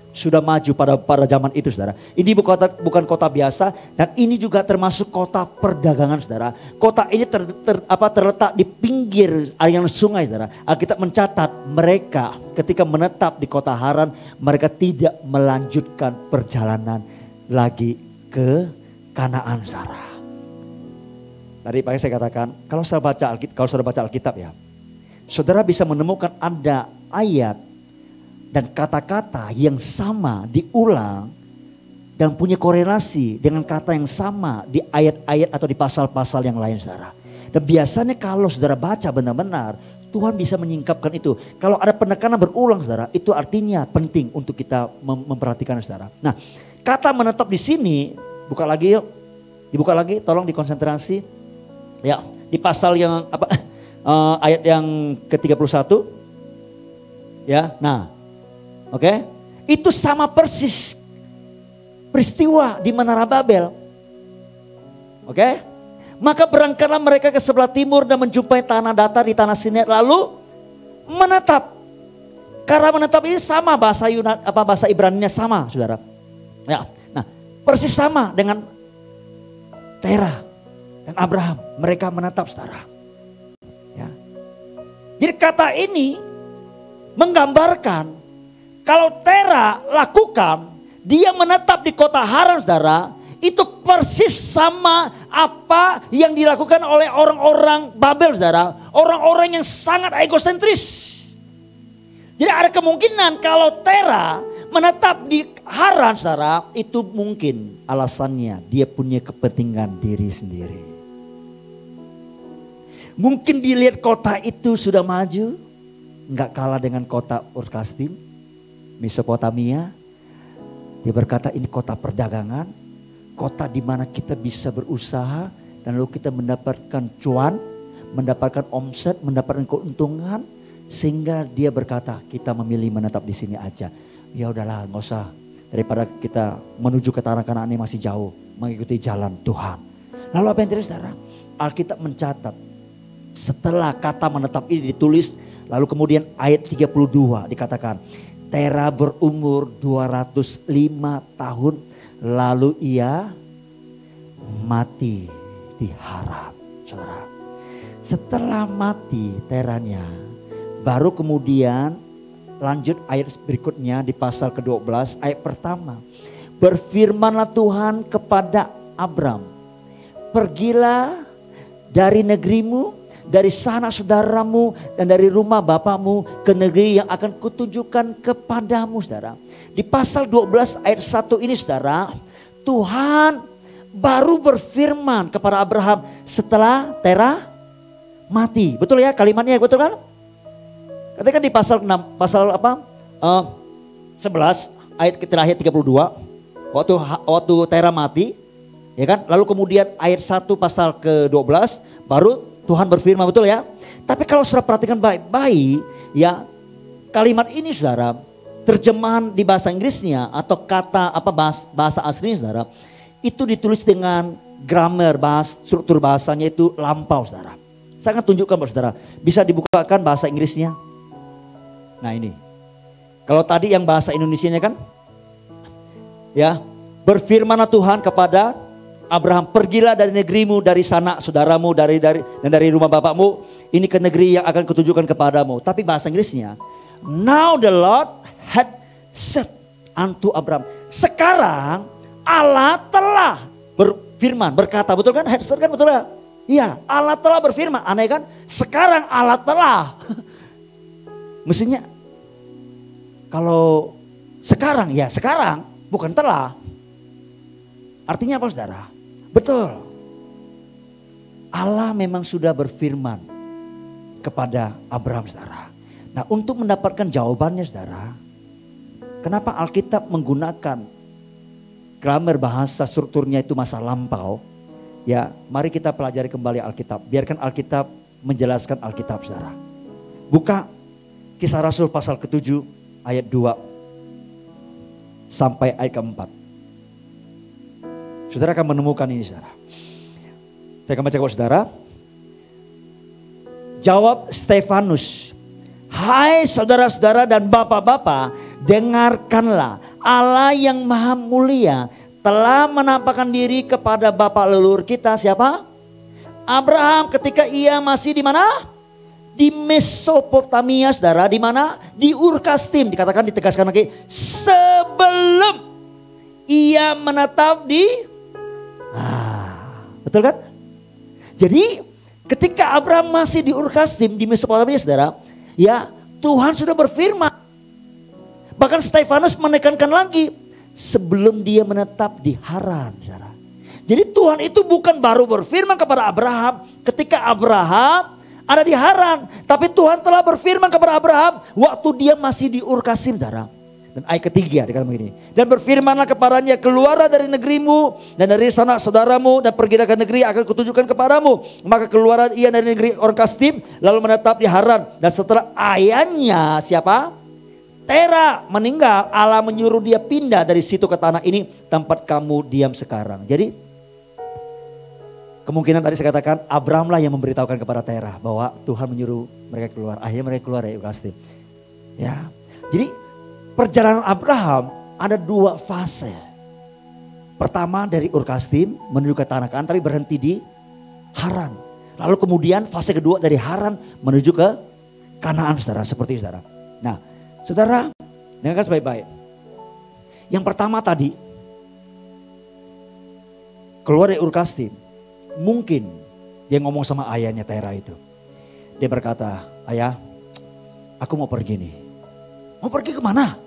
sudah maju pada zaman itu, saudara. Ini bukan kota biasa dan ini juga termasuk kota perdagangan, saudara. Kota ini terletak di pinggir aliran sungai, saudara. Alkitab mencatat mereka ketika menetap di kota Haran, mereka tidak melanjutkan perjalanan lagi ke Kanaan, saudara. Tadi pagi saya katakan, kalau saudara baca Alkitab ya, saudara bisa menemukan ada ayat dan kata-kata yang sama diulang dan punya korelasi dengan kata yang sama di ayat-ayat atau di pasal-pasal yang lain, saudara. Dan biasanya kalau saudara baca benar-benar, Tuhan bisa menyingkapkan itu. Kalau ada penekanan berulang, saudara, itu artinya penting untuk kita memperhatikan, saudara. Nah, kata menetap di sini, buka lagi yuk. Dibuka lagi, tolong dikonsentrasi. Ya, di pasal yang ayat yang ke-31. Ya, nah. Oke, itu sama persis peristiwa di Menara Babel. Oke, maka berangkatlah mereka ke sebelah timur dan menjumpai tanah datar di tanah Sinear lalu menetap. Karena menetap ini sama bahasa bahasa Ibrani-nya sama, saudara. Ya, nah persis sama dengan Tera dan Abraham, mereka menetap, saudara. Ya, jadi kata ini menggambarkan kalau Tera lakukan, dia menetap di kota Haran, saudara, itu persis sama apa yang dilakukan oleh orang-orang Babel, saudara. Orang-orang yang sangat egosentris. Jadi ada kemungkinan kalau Tera menetap di Haran saudara, itu mungkin alasannya dia punya kepentingan diri sendiri. Mungkin dilihat kota itu sudah maju, nggak kalah dengan kota Ur-Kasdim, Mesopotamia. Dia berkata ini kota perdagangan, kota di mana kita bisa berusaha dan lalu kita mendapatkan cuan, mendapatkan omset, mendapatkan keuntungan, sehingga dia berkata kita memilih menetap di sini aja. Ya udahlah, nggak usah, daripada kita menuju ke tanah Kanaan yang masih jauh, mengikuti jalan Tuhan. Lalu apa yang terjadi saudara? Alkitab mencatat setelah kata menetap ini ditulis, lalu kemudian ayat 32 dikatakan Tera berumur 205 tahun lalu ia mati di Haran. Saudara, setelah mati Teranya, baru kemudian lanjut ayat berikutnya di pasal ke-12 ayat pertama. Berfirmanlah Tuhan kepada Abram, pergilah dari negerimu, dari sana saudaramu dan dari rumah bapakmu ke negeri yang akan kutunjukkan kepadamu saudara. Di pasal 12 ayat 1 ini saudara, Tuhan baru berfirman kepada Abraham setelah Tera mati. Betul ya kalimatnya, betul kan? Ketika di pasal 6, pasal 11 ayat terakhir 32, waktu Tera mati, ya kan? Lalu kemudian ayat 1 pasal ke-12 baru Tuhan berfirman, betul ya. Tapi kalau saudara perhatikan baik-baik ya, kalimat ini saudara, terjemahan di bahasa Inggrisnya atau kata bahasa aslinya saudara, itu ditulis dengan grammar, struktur bahasanya itu lampau saudara. Saya akan tunjukkan saudara, bisa dibukakan bahasa Inggrisnya. Nah ini, kalau tadi yang bahasa Indonesianya kan, ya, berfirmanlah Tuhan kepada Abraham, pergilah dari negerimu, dari sana saudaramu, dan dari rumah bapakmu, ini ke negeri yang akan kutunjukkan kepadamu. Tapi bahasa Inggrisnya, now the Lord had said unto Abraham. Sekarang Allah telah berfirman, berkata, betul kan? Had said kan, betul ya? Iya, Allah telah berfirman. Aneh kan? Sekarang Allah telah. Mestinya kalau sekarang, ya sekarang, bukan telah. Artinya apa saudara? Betul. Allah memang sudah berfirman kepada Abraham saudara. Nah untuk mendapatkan jawabannya saudara, kenapa Alkitab menggunakan grammar bahasa strukturnya itu masa lampau? Ya mari kita pelajari kembali Alkitab. Biarkan Alkitab menjelaskan Alkitab saudara. Buka Kisah Rasul pasal ke-7 ayat 2 sampai ayat ke-4. Saudara akan menemukan ini saudara. Saya akan baca kepada saudara. Jawab Stefanus, hai saudara-saudara dan bapak-bapak, dengarkanlah, Allah yang maha mulia telah menampakkan diri kepada bapak leluhur kita, siapa? Abraham, ketika ia masih di mana? Di Mesopotamia saudara, di mana? Di Ur-Kasdim, dikatakan, ditegaskan lagi, sebelum ia menetap di betul kan? Jadi ketika Abraham masih di Ur-Kasdim di Mesopotamia saudara, ya Tuhan sudah berfirman. Bahkan Stefanus menekankan lagi sebelum dia menetap di Haran saudara. Jadi Tuhan itu bukan baru berfirman kepada Abraham ketika Abraham ada di Haran, tapi Tuhan telah berfirman kepada Abraham waktu dia masih di Ur-Kasdim saudara. Dan ayat ketiga dikatakan begini. Dan berfirmanlah kepadanya, keluarlah dari negerimu dan dari sana saudaramu dan pergilah ke negeri akan kutunjukkan kepadamu. Maka keluarlah ia dari negeri Ur-Kasdim lalu menetap di Haran. Dan setelah ayahnya siapa? Tera meninggal, Allah menyuruh dia pindah dari situ ke tanah ini tempat kamu diam sekarang. Jadi kemungkinan tadi saya katakan Abraham lah yang memberitahukan kepada Tera bahwa Tuhan menyuruh mereka keluar. Akhirnya mereka keluar dari Ur-Kasdim. Ya, jadi perjalanan Abraham ada dua fase. Pertama dari Ur-Kasdim menuju ke tanah Kanaan tapi berhenti di Haran. Lalu kemudian fase kedua dari Haran menuju ke Kanaan saudara. Seperti itu saudara. Nah saudara dengarkan baik-baik. Yang pertama tadi keluar dari Ur-Kasdim. Mungkin dia ngomong sama ayahnya Tera itu. Dia berkata, ayah aku mau pergi nih. Mau pergi kemana?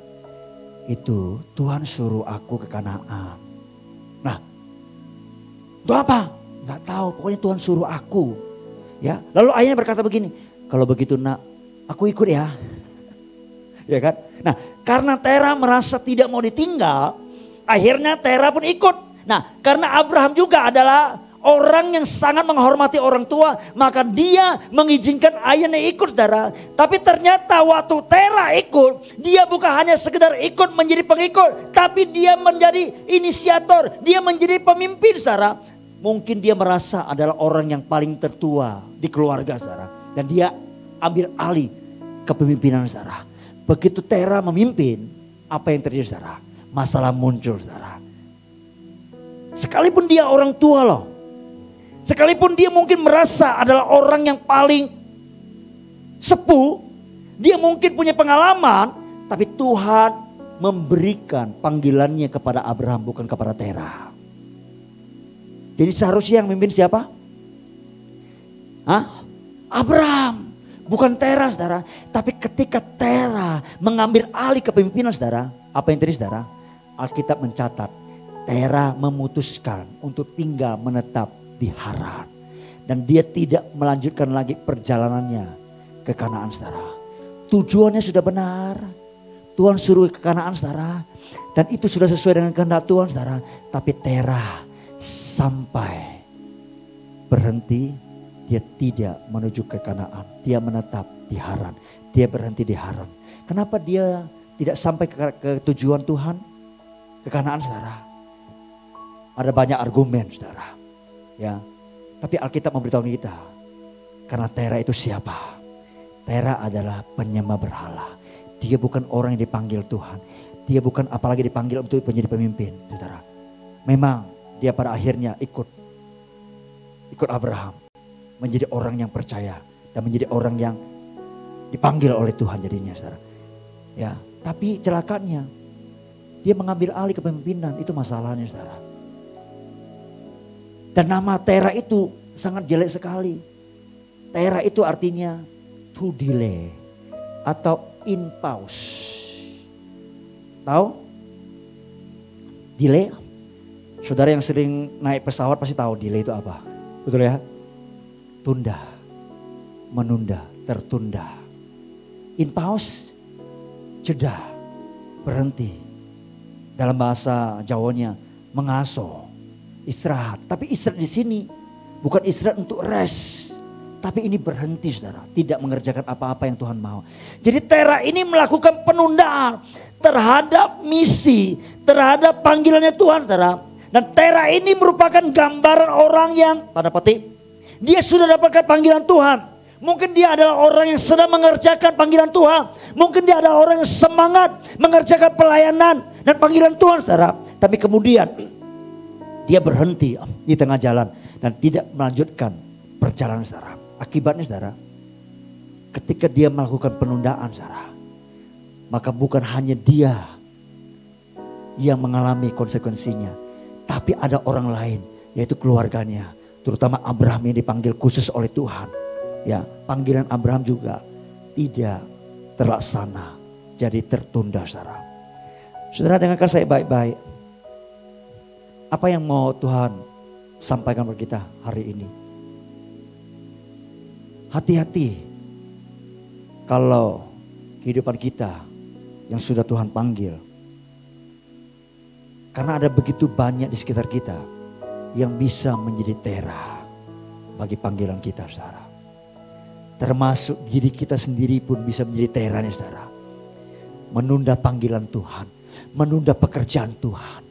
Itu Tuhan suruh aku ke Kanaan. Nah, itu apa? Nggak tahu, pokoknya Tuhan suruh aku. Ya, lalu ayahnya berkata begini, kalau begitu nak, aku ikut ya. Ya kan? Nah, karena Tera merasa tidak mau ditinggal, akhirnya Tera pun ikut. Nah, karena Abraham juga adalah orang yang sangat menghormati orang tua, maka dia mengizinkan ayahnya ikut, saudara. Tapi ternyata waktu Tera ikut, dia bukan hanya sekedar ikut menjadi pengikut, tapi dia menjadi inisiator, dia menjadi pemimpin, saudara. Mungkin dia merasa adalah orang yang paling tertua di keluarga, saudara. Dan dia ambil alih kepemimpinan, saudara. Begitu Tera memimpin, apa yang terjadi, saudara? Masalah muncul, saudara. Sekalipun dia orang tua loh. Sekalipun dia mungkin merasa adalah orang yang paling sepuh. Dia mungkin punya pengalaman. Tapi Tuhan memberikan panggilannya kepada Abraham, bukan kepada Tera. Jadi seharusnya yang memimpin siapa? Hah? Abraham. Bukan Tera, saudara. Tapi ketika Tera mengambil alih kepemimpinan, saudara. Apa yang terjadi, saudara? Alkitab mencatat. Tera memutuskan untuk tinggal menetap di Haran. Dan dia tidak melanjutkan lagi perjalanannya ke Kanaan, saudara. Tujuannya sudah benar. Tuhan suruh ke Kanaan, saudara. Dan itu sudah sesuai dengan kehendak Tuhan, saudara. Tapi Tera sampai berhenti. Dia tidak menuju ke Kanaan. Dia menetap di Haran. Dia berhenti di Haran. Kenapa dia tidak sampai ke tujuan Tuhan? Ke Kanaan, saudara. Ada banyak argumen, saudara. Ya, tapi Alkitab memberitahu kita. Karena Tera itu siapa? Tera adalah penyembah berhala. Dia bukan orang yang dipanggil Tuhan. Dia bukan apalagi dipanggil untuk menjadi pemimpin, saudara. Memang dia pada akhirnya ikut Abraham. Menjadi orang yang percaya dan menjadi orang yang dipanggil oleh Tuhan jadinya, saudara. Ya, tapi celakanya dia mengambil alih kepemimpinan, itu masalahnya, saudara. Dan nama Tera itu sangat jelek sekali. Tera itu artinya to delay atau in pause. Tahu? Delay. Saudara yang sering naik pesawat pasti tahu delay itu apa. Betul ya? Tunda, menunda, tertunda. In pause, jeda, berhenti. Dalam bahasa Jawanya mengaso, istirahat. Tapi istirahat di sini bukan istirahat untuk rest. Tapi ini berhenti, saudara. Tidak mengerjakan apa-apa yang Tuhan mau. Jadi Tera ini melakukan penundaan terhadap misi, terhadap panggilannya Tuhan, saudara. Dan Tera ini merupakan gambaran orang yang, tanda petik, dia sudah dapatkan panggilan Tuhan. Mungkin dia adalah orang yang sedang mengerjakan panggilan Tuhan. Mungkin dia adalah orang yang semangat mengerjakan pelayanan dan panggilan Tuhan, saudara. Tapi kemudian dia berhenti di tengah jalan dan tidak melanjutkan perjalanan, saudara. Akibatnya, saudara, ketika dia melakukan penundaan, saudara, maka bukan hanya dia yang mengalami konsekuensinya, tapi ada orang lain, yaitu keluarganya. Terutama Abraham yang dipanggil khusus oleh Tuhan. Ya, panggilan Abraham juga tidak terlaksana. Jadi tertunda, saudara. Saudara, dengarkan saya baik-baik. Apa yang mau Tuhan sampaikan kepada kita hari ini? Hati-hati. Kalau kehidupan kita yang sudah Tuhan panggil. Karena ada begitu banyak di sekitar kita yang bisa menjadi Tera bagi panggilan kita, saudara. Termasuk diri kita sendiri pun bisa menjadi Tera nih, saudara. Menunda panggilan Tuhan, menunda pekerjaan Tuhan.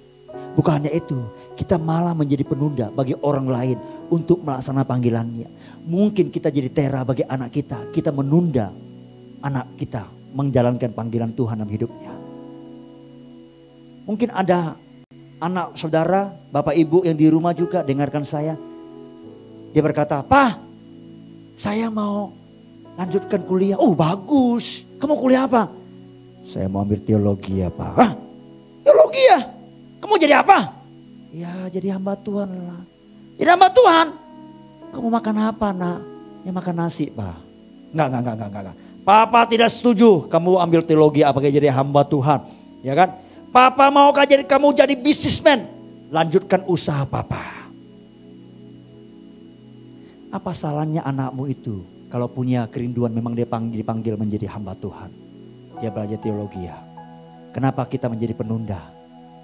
Bukan hanya itu, kita malah menjadi penunda bagi orang lain untuk melaksanakan panggilannya. Mungkin kita jadi Tera bagi anak kita, kita menunda anak kita menjalankan panggilan Tuhan dalam hidupnya. Mungkin ada anak saudara, bapak ibu yang di rumah juga dengarkan saya. Dia berkata, "Pak, saya mau lanjutkan kuliah." "Oh bagus, kamu kuliah apa?" "Saya mau ambil teologi ya Pak." "Hah? Teologi ya? Kamu jadi apa?" "Ya jadi hamba Tuhan lah." "Jadi hamba Tuhan? Kamu makan apa nak?" "Ya makan nasi Pak." Enggak. "Papa tidak setuju kamu ambil teologi apalagi jadi hamba Tuhan. Ya kan? Papa mau kamu jadi businessman. Lanjutkan usaha papa. Apa salahnya anakmu itu kalau punya kerinduan memang dia dipanggil menjadi hamba Tuhan. Dia belajar teologi ya. Kenapa kita menjadi penunda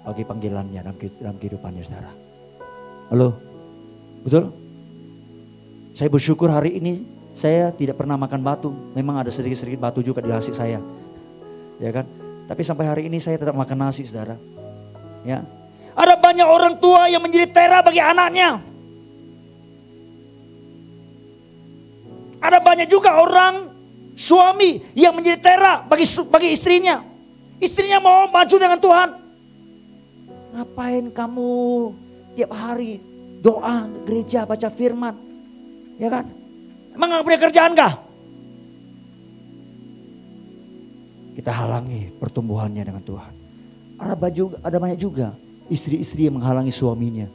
bagi panggilannya dalam kehidupannya saudara? Halo? Betul? Saya bersyukur hari ini saya tidak pernah makan batu. Memang ada sedikit-sedikit batu juga di nasi saya. Ya kan? Tapi sampai hari ini saya tetap makan nasi saudara. Ya. Ada banyak orang tua yang menjadi tera bagi anaknya. Ada banyak juga orang suami yang menjadi tera bagi istrinya. Istrinya mau maju dengan Tuhan. Ngapain kamu tiap hari doa gereja baca firman? Ya kan? Emang gak punya kerjaan kah? Kita halangi pertumbuhannya dengan Tuhan. Ada banyak juga istri-istri yang menghalangi suaminya.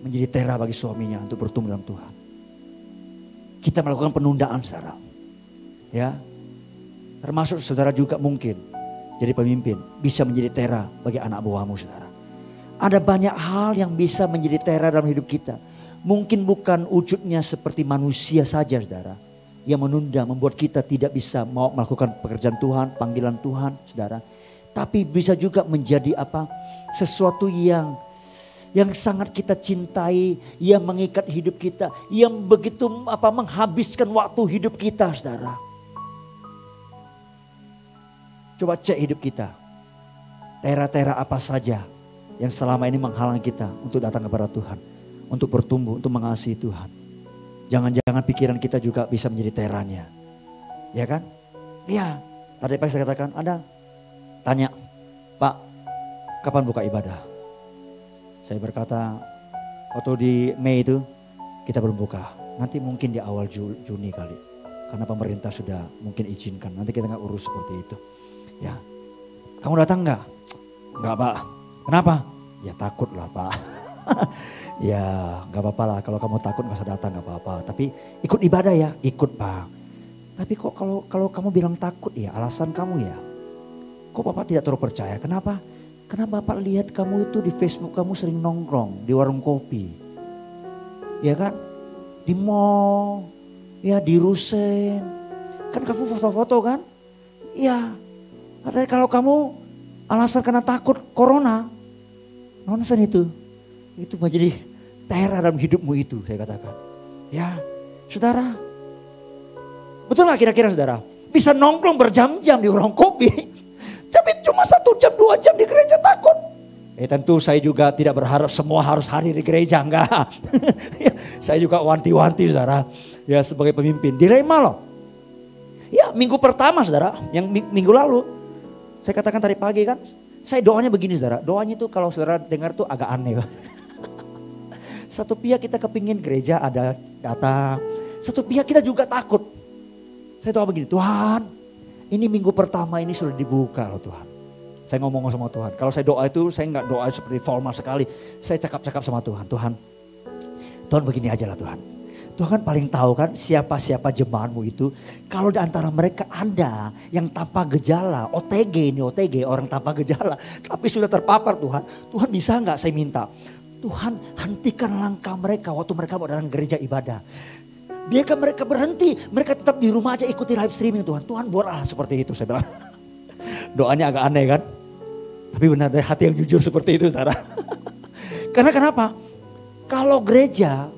Menjadi tera bagi suaminya untuk bertumbuh dalam Tuhan. Kita melakukan penundaan saudara. Ya. Termasuk saudara juga mungkin jadi pemimpin. Bisa menjadi tera bagi anak buahmu saudara. Ada banyak hal yang bisa menjadi tera dalam hidup kita. Mungkin bukan wujudnya seperti manusia saja saudara. Yang menunda membuat kita tidak bisa mau melakukan pekerjaan Tuhan, panggilan Tuhan saudara. Tapi bisa juga menjadi sesuatu yang sangat kita cintai, yang mengikat hidup kita, yang begitu menghabiskan waktu hidup kita saudara. Coba cek hidup kita. Tera-tera apa saja yang selama ini menghalang kita untuk datang kepada Tuhan. Untuk bertumbuh, untuk mengasihi Tuhan. Jangan-jangan pikiran kita juga bisa menjadi teranya. Ya kan? Iya. Tadi Pak saya katakan ada. Tanya, Pak kapan buka ibadah? Saya berkata waktu di Mei itu kita belum buka. Nanti mungkin di awal Juni kali. Karena pemerintah sudah mungkin izinkan. Nanti kita gak urus seperti itu. Ya. Kamu datang gak? Enggak Pak. Kenapa? Ya takut lah Pak. Ya gak apa-apa lah kalau kamu takut gak usah datang gak apa-apa. Tapi ikut ibadah ya, ikut Pak. Tapi kok kalau kamu bilang takut ya alasan kamu ya. Kok Bapak tidak terlalu percaya, kenapa? Karena Bapak lihat kamu itu di Facebook kamu sering nongkrong di warung kopi. Ya kan? Di mall, ya di Rusen. Kan kamu foto-foto kan? Iya. Katanya kalau kamu alasan karena takut corona, nonsen itu. Itu menjadi tera dalam hidupmu itu saya katakan. Ya saudara. Betul gak kira-kira saudara? Bisa nongkrong berjam-jam di warung kopi. Tapi cuma 1 jam 2 jam di gereja takut. Tentu saya juga tidak berharap semua harus hadir di gereja. Enggak. Saya juga wanti-wanti saudara. Ya sebagai pemimpin. Dilema loh. Ya minggu pertama saudara. Yang minggu lalu. Saya katakan tadi pagi kan. Saya doanya begini saudara. Doanya itu kalau saudara dengar tuh agak aneh. Satu pihak kita kepingin gereja ada datang. Satu pihak kita juga takut. Saya doa begini. Tuhan. Ini minggu pertama ini sudah dibuka loh Tuhan. Saya ngomong sama Tuhan. Kalau saya doa itu saya nggak doa seperti formal sekali. Saya cakap-cakap sama Tuhan. Tuhan begini aja lah Tuhan. Tuhan kan paling tahu kan siapa-siapa jemaatmu itu. Kalau di antara mereka ada yang tanpa gejala. OTG orang tanpa gejala. Tapi sudah terpapar Tuhan. Tuhan bisa nggak saya minta. Tuhan hentikan langkah mereka waktu mereka mau datang gereja ibadah. Biarkan mereka berhenti, mereka tetap di rumah aja ikuti live streaming Tuhan. Tuhan buatlah seperti itu saya bilang. Doanya agak aneh kan. Tapi benar dari hati yang jujur seperti itu saudara. Karena kenapa? Kalau gereja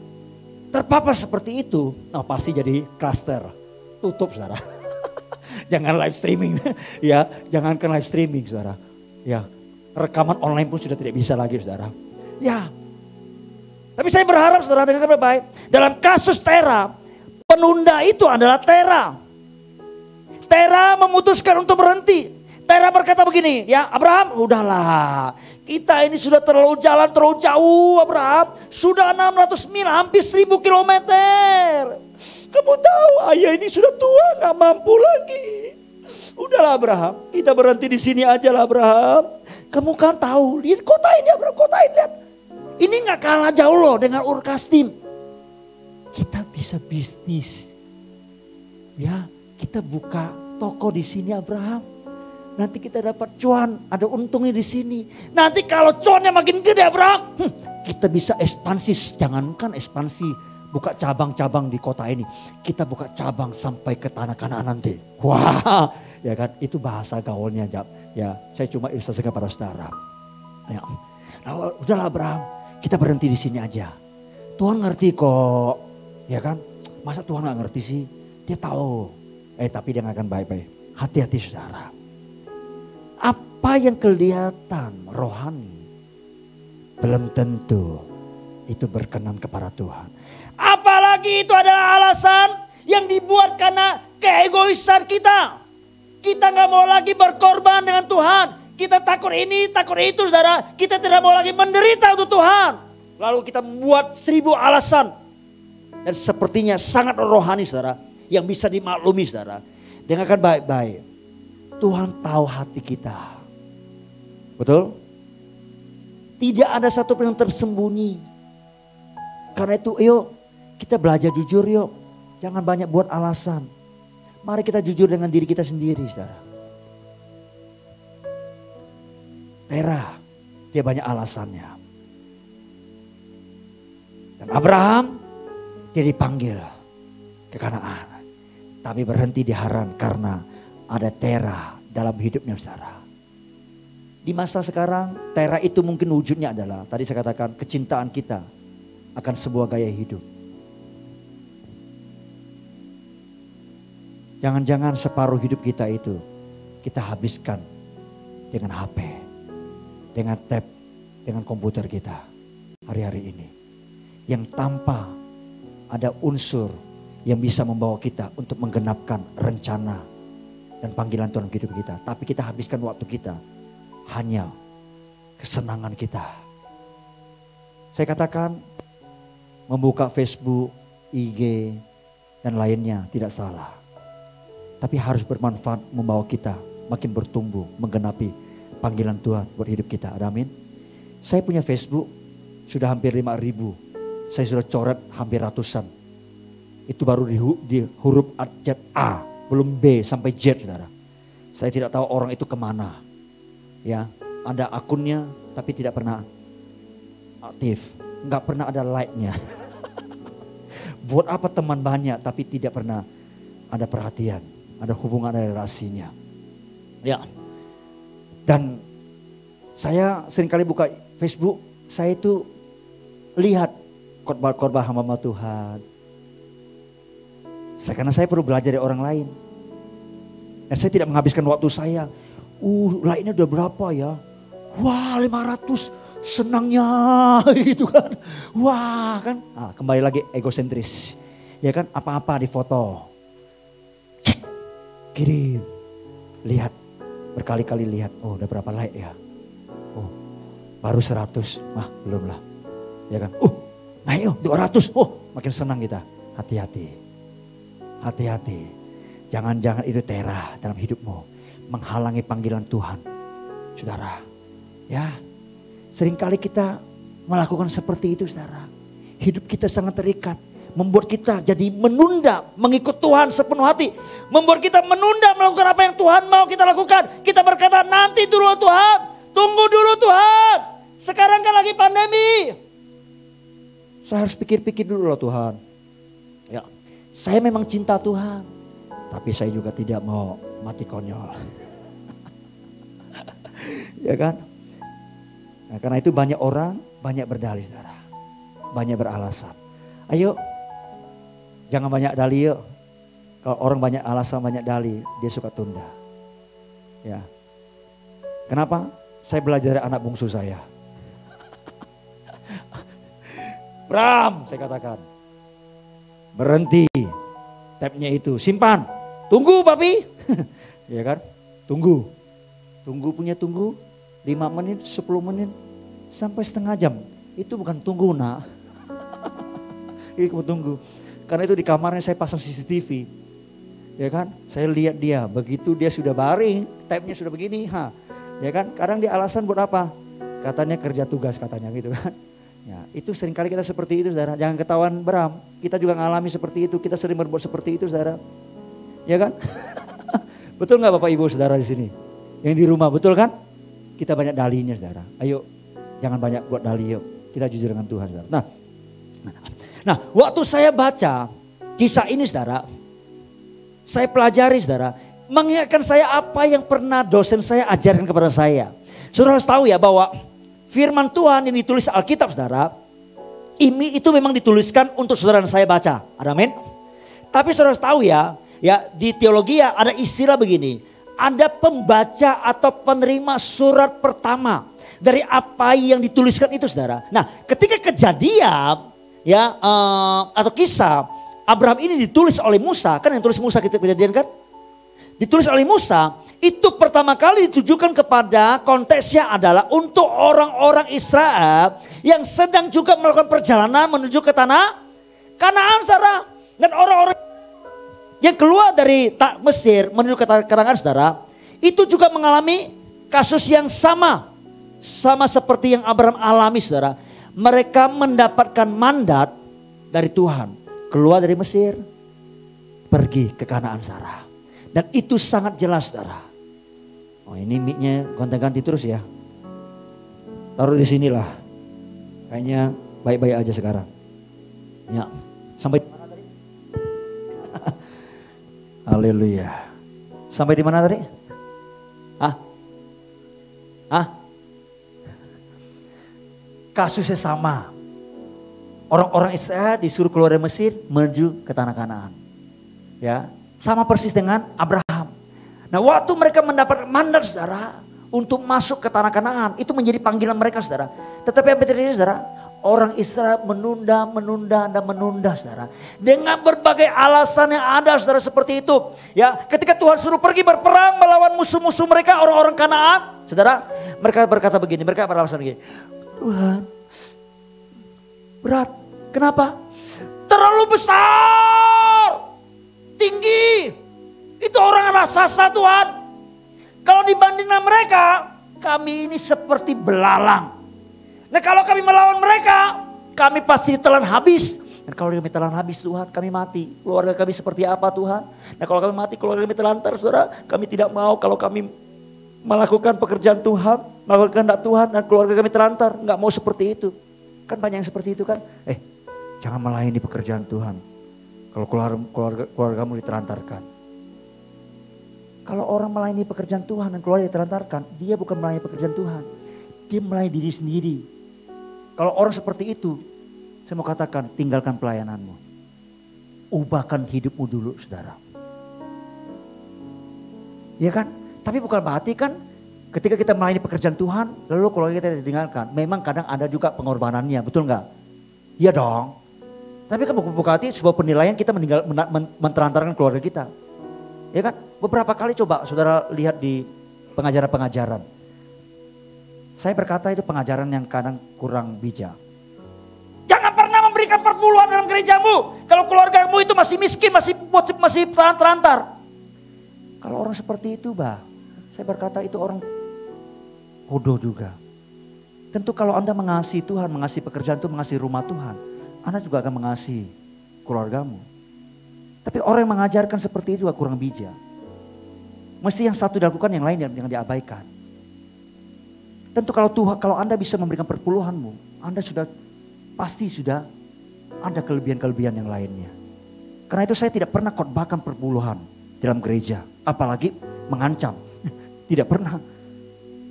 terpapar seperti itu, pasti jadi cluster. Tutup saudara. Jangan live streaming. Ya, jangankan live streaming saudara. Ya, rekaman online pun sudah tidak bisa lagi saudara. Ya. Tapi saya berharap saudara dengar baik-baik. Dalam kasus Tera, penunda itu adalah Tera. Tera memutuskan untuk berhenti. Tera berkata begini, ya Abraham udahlah. Kita ini sudah terlalu jauh Abraham. Sudah 600 mil, hampir 1000 kilometer. Kamu tahu ayah ini sudah tua gak mampu lagi. Udahlah Abraham, kita berhenti di sini aja lah Abraham. Kamu kan tahu, lihat kota ini Abraham, kota ini lihat. Ini gak kalah jauh loh dengan Ur Kasdim. Kita bisa bisnis. Ya, kita buka toko di sini Abraham. nanti kita dapat cuan, ada untungnya di sini. Nanti kalau cuannya makin gede Abraham, kita bisa ekspansi, jangankan ekspansi, buka cabang-cabang di kota ini. Kita buka cabang sampai ke tanah Kanaan nanti. Wah, ya kan, itu bahasa gaulnya. Ya, saya cuma ilustrasikan pada saudara. Ya. Nah, udahlah Abraham, kita berhenti di sini aja. Tuhan ngerti kok, ya kan? Masa Tuhan gak ngerti sih? Dia tahu. Tapi dia gak akan baik-baik. Hati-hati saudara. Apa yang kelihatan rohani, belum tentu itu berkenan kepada Tuhan. Apalagi itu adalah alasan yang dibuat karena keegoisan kita. Kita gak mau lagi berkorban dengan Tuhan. Kita takut ini, takut itu saudara. Kita tidak mau lagi menderita untuk Tuhan. Lalu kita membuat 1000 alasan. Dan sepertinya sangat rohani saudara. Yang bisa dimaklumi saudara. Dengarkan baik-baik. Tuhan tahu hati kita. Betul? Tidak ada satu pun yang tersembunyi. Karena itu yuk kita belajar jujur yuk. Jangan banyak buat alasan. Mari kita jujur dengan diri kita sendiri saudara. Terah, dia banyak alasannya. Dan Abraham, dia dipanggil ke Kanaan. Tapi berhenti di Haran karena ada Terah dalam hidupnya saudara. Di masa sekarang, Terah itu mungkin wujudnya adalah, tadi saya katakan kecintaan kita akan sebuah gaya hidup. Jangan-jangan separuh hidup kita itu kita habiskan dengan HP, dengan tab, dengan komputer kita hari-hari ini. Yang tanpa ada unsur yang bisa membawa kita untuk menggenapkan rencana dan panggilan Tuhan hidup kita. Tapi kita habiskan waktu kita hanya kesenangan kita. Saya katakan membuka Facebook, IG dan lainnya tidak salah. Tapi harus bermanfaat membawa kita makin bertumbuh, menggenapi panggilan Tuhan buat hidup kita. Amin. Saya punya Facebook sudah hampir 5.000. Saya sudah coret hampir ratusan. Itu baru di huruf Z A, belum B sampai Z saudara. Saya tidak tahu orang itu kemana. Ya, ada akunnya tapi tidak pernah aktif. Enggak pernah ada like-nya. Buat apa teman banyak tapi tidak pernah ada perhatian. Ada hubungan, ada relasinya. Ya. Dan saya seringkali buka Facebook, saya itu lihat khotbah-khotbah hamba Tuhan. Karena saya perlu belajar dari orang lain. Dan saya tidak menghabiskan waktu saya. Like-nya udah berapa ya? Wah 500, senangnya gitu kan. Wah kan. Nah, kembali lagi egosentris. Ya kan, apa-apa di foto. Kirim. Lihat. Berkali-kali lihat. Oh udah berapa like ya? Oh baru 100. Belum lah. Ya kan. Naik 200. Makin senang kita. Hati-hati. Hati-hati. Jangan-jangan itu Terah dalam hidupmu. Menghalangi panggilan Tuhan. Saudara. Ya. Seringkali kita melakukan seperti itu saudara. Hidup kita sangat terikat. Membuat kita jadi menunda mengikut Tuhan sepenuh hati. Membuat kita menunda melakukan apa yang Tuhan mau kita lakukan. Kita berkata nanti dulu Tuhan. Tunggu dulu Tuhan. Sekarang kan lagi pandemi. Saya harus pikir-pikir dulu loh Tuhan. Ya, saya memang cinta Tuhan. Tapi saya juga tidak mau mati konyol. Ya kan? Nah, karena itu banyak orang, banyak berdalih saudara. Banyak beralasan. Ayo. Jangan banyak dalih yuk. Kalau orang banyak alasan, banyak dalih, dia suka tunda. Ya. Kenapa? Saya belajar dari anak bungsu saya. Bram, saya katakan. Berhenti. Tabnya itu, simpan. Tunggu papi. Ya kan? Tunggu. Tunggu punya tunggu. 5 menit, 10 menit. Sampai setengah jam. Itu bukan tunggu nak. Itu tunggu. Karena itu di kamarnya saya pasang CCTV. Ya kan? Saya lihat dia. Begitu dia sudah baring. Tabnya sudah begini. Ya kan? Kadang dia alasan buat apa? Katanya kerja tugas katanya gitu kan. Ya, itu seringkali kita seperti itu saudara. Jangan ketahuan Bram. Kita juga ngalami seperti itu. Kita sering berbuat seperti itu saudara. Ya kan? Betul gak Bapak Ibu saudara di sini? Yang di rumah, betul kan? Kita banyak dalinya saudara. Ayo jangan banyak buat dali yuk. Kita jujur dengan Tuhan saudara. Nah waktu saya baca kisah ini saudara. Saya pelajari saudara. Mengingatkan saya apa yang pernah dosen saya ajarkan kepada saya. Saudara harus tahu ya bahwa firman Tuhan yang ditulis Alkitab saudara. Ini itu memang dituliskan untuk saudara dan saya baca. Amin. Tapi saudara harus tahu ya di teologi ada istilah begini. Ada pembaca atau penerima surat pertama dari apa yang dituliskan itu saudara. Nah ketika kejadian atau kisah Abraham ini ditulis oleh Musa. Kan yang tulis Musa kejadian kan. Ditulis oleh Musa itu pertama kali ditujukan kepada konteksnya adalah untuk orang-orang Israel yang sedang juga melakukan perjalanan menuju ke tanah Kanaan saudara. Dan orang-orang yang keluar dari Mesir menuju ke Kanaan saudara, itu juga mengalami kasus yang sama. Sama seperti yang Abraham alami saudara. Mereka mendapatkan mandat dari Tuhan. Keluar dari Mesir, pergi ke Kanaan saudara. Dan itu sangat jelas saudara. Oh ini mic-nya gonta-ganti terus ya. Taruh di sinilah. Kayaknya baik-baik aja sekarang. Ya, sampai haleluya. Sampai di mana tadi? Kasusnya sama. Orang-orang Israel disuruh keluar dari Mesir menuju ke tanah Kanaan. Ya, sama persis dengan Abraham. Nah, waktu mereka mendapat mandat saudara untuk masuk ke tanah Kanaan, itu menjadi panggilan mereka saudara. Tetapi apa yang terjadi saudara? Orang Israel menunda saudara. Dengan berbagai alasan yang ada saudara seperti itu. Ya, ketika Tuhan suruh pergi berperang melawan musuh-musuh mereka orang-orang Kanaan. Saudara, mereka berkata begini, mereka beralasan begini. Tuhan, berat. Kenapa? Terlalu besar. Tinggi. Itu orang raksasa Tuhan. Kalau dibanding dengan mereka, kami ini seperti belalang. Nah kalau kami melawan mereka, kami pasti telan habis. Dan kalau kami telan habis Tuhan, kami mati. Keluarga kami seperti apa Tuhan? Nah kalau kami mati, keluarga kami terlantar saudara. Kami tidak mau kalau kami melakukan pekerjaan Tuhan, melakukan kehendak Tuhan dan keluarga kami terlantar. Nggak mau seperti itu. Kan banyak yang seperti itu kan. Jangan melayani pekerjaan Tuhan. Kalau keluargamu ditelantarkan. Kalau orang melayani pekerjaan Tuhan dan keluarga ditelantarkan, dia bukan melayani pekerjaan Tuhan. Dia melayani diri sendiri. Kalau orang seperti itu, saya mau katakan tinggalkan pelayananmu. Ubahkan hidupmu dulu saudara. Ya kan? Tapi bukan berarti kan ketika kita melayani pekerjaan Tuhan, lalu keluarga kita ditinggalkan. Memang kadang ada juga pengorbanannya, betul nggak? Iya dong. Tapi kan bukan berarti sebuah penilaian kita mentelantarkan keluarga kita. Ya kan? Beberapa kali coba saudara lihat di pengajaran-pengajaran. Saya berkata itu pengajaran yang kadang kurang bijak. Jangan pernah memberikan perpuluhan dalam gerejamu. Kalau keluargamu itu masih miskin, masih terlantar. Kalau orang seperti itu saya berkata itu orang bodoh juga. Tentu kalau Anda mengasihi Tuhan, mengasihi pekerjaan Tuhan, mengasihi rumah Tuhan, Anda juga akan mengasihi keluargamu. Tapi orang yang mengajarkan seperti itu kurang bijak. Mesti yang satu dilakukan, yang lain yang diabaikan. Tentu kalau Anda bisa memberikan perpuluhanmu, Anda pasti sudah ada kelebihan-kelebihan yang lainnya. Karena itu saya tidak pernah khotbahkan perpuluhan dalam gereja, apalagi mengancam. Tidak pernah.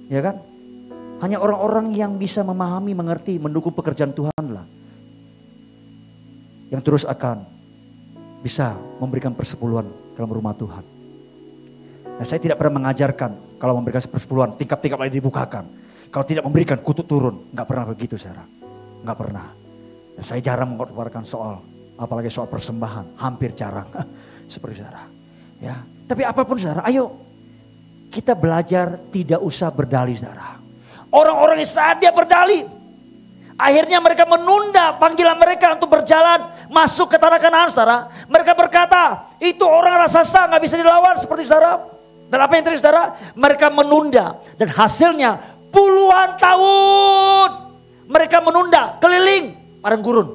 Ya kan? Hanya orang-orang yang bisa memahami, mengerti, mendukung pekerjaan Tuhanlah yang terus akan bisa memberikan persepuluhan dalam rumah Tuhan. Nah, saya tidak pernah mengajarkan kalau memberikan persepuluhan tingkap-tingkap lain dibukakan. Kalau tidak memberikan kutuk turun, nggak pernah begitu saudara, nggak pernah. Dan saya jarang mengutarakan soal, apalagi soal persembahan, hampir jarang seperti saudara. Ya, tapi apapun saudara, ayo kita belajar tidak usah berdalih saudara. Orang-orang Israel dia berdalih, akhirnya mereka menunda panggilan mereka untuk berjalan masuk ke tanah Kanaan saudara. Mereka berkata itu orang raksasa nggak bisa dilawan seperti saudara. Dan apa yang terjadi saudara? Mereka menunda dan hasilnya puluhan tahun mereka menunda keliling padang gurun.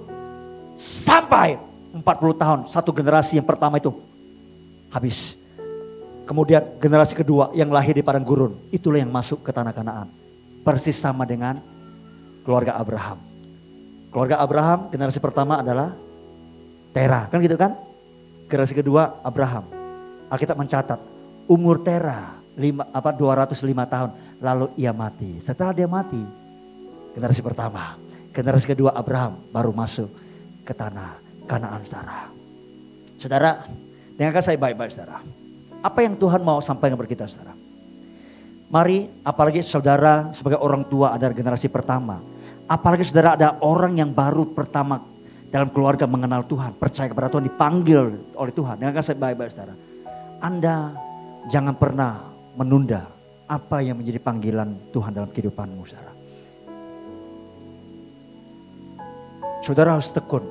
Sampai 40 tahun satu generasi yang pertama itu habis. Kemudian generasi kedua yang lahir di padang gurun, itulah yang masuk ke tanah Kanaan. Persis sama dengan keluarga Abraham. Keluarga Abraham generasi pertama adalah Tera, kan gitu kan? Generasi kedua Abraham. Alkitab mencatat umur Tera 205 tahun, lalu ia mati. Setelah dia mati, generasi pertama, generasi kedua Abraham baru masuk ke tanah Kanaan, saudara. Saudara, dengarkan saya baik-baik, saudara. Apa yang Tuhan mau sampaikan kepada kita, saudara? Mari, apalagi saudara sebagai orang tua adalah generasi pertama. Apalagi saudara ada orang yang baru pertama dalam keluarga mengenal Tuhan, percaya kepada Tuhan, dipanggil oleh Tuhan. Dengarkan saya baik-baik, saudara. Anda jangan pernah menunda apa yang menjadi panggilan Tuhan dalam kehidupanmu, saudara. Saudara harus tekun.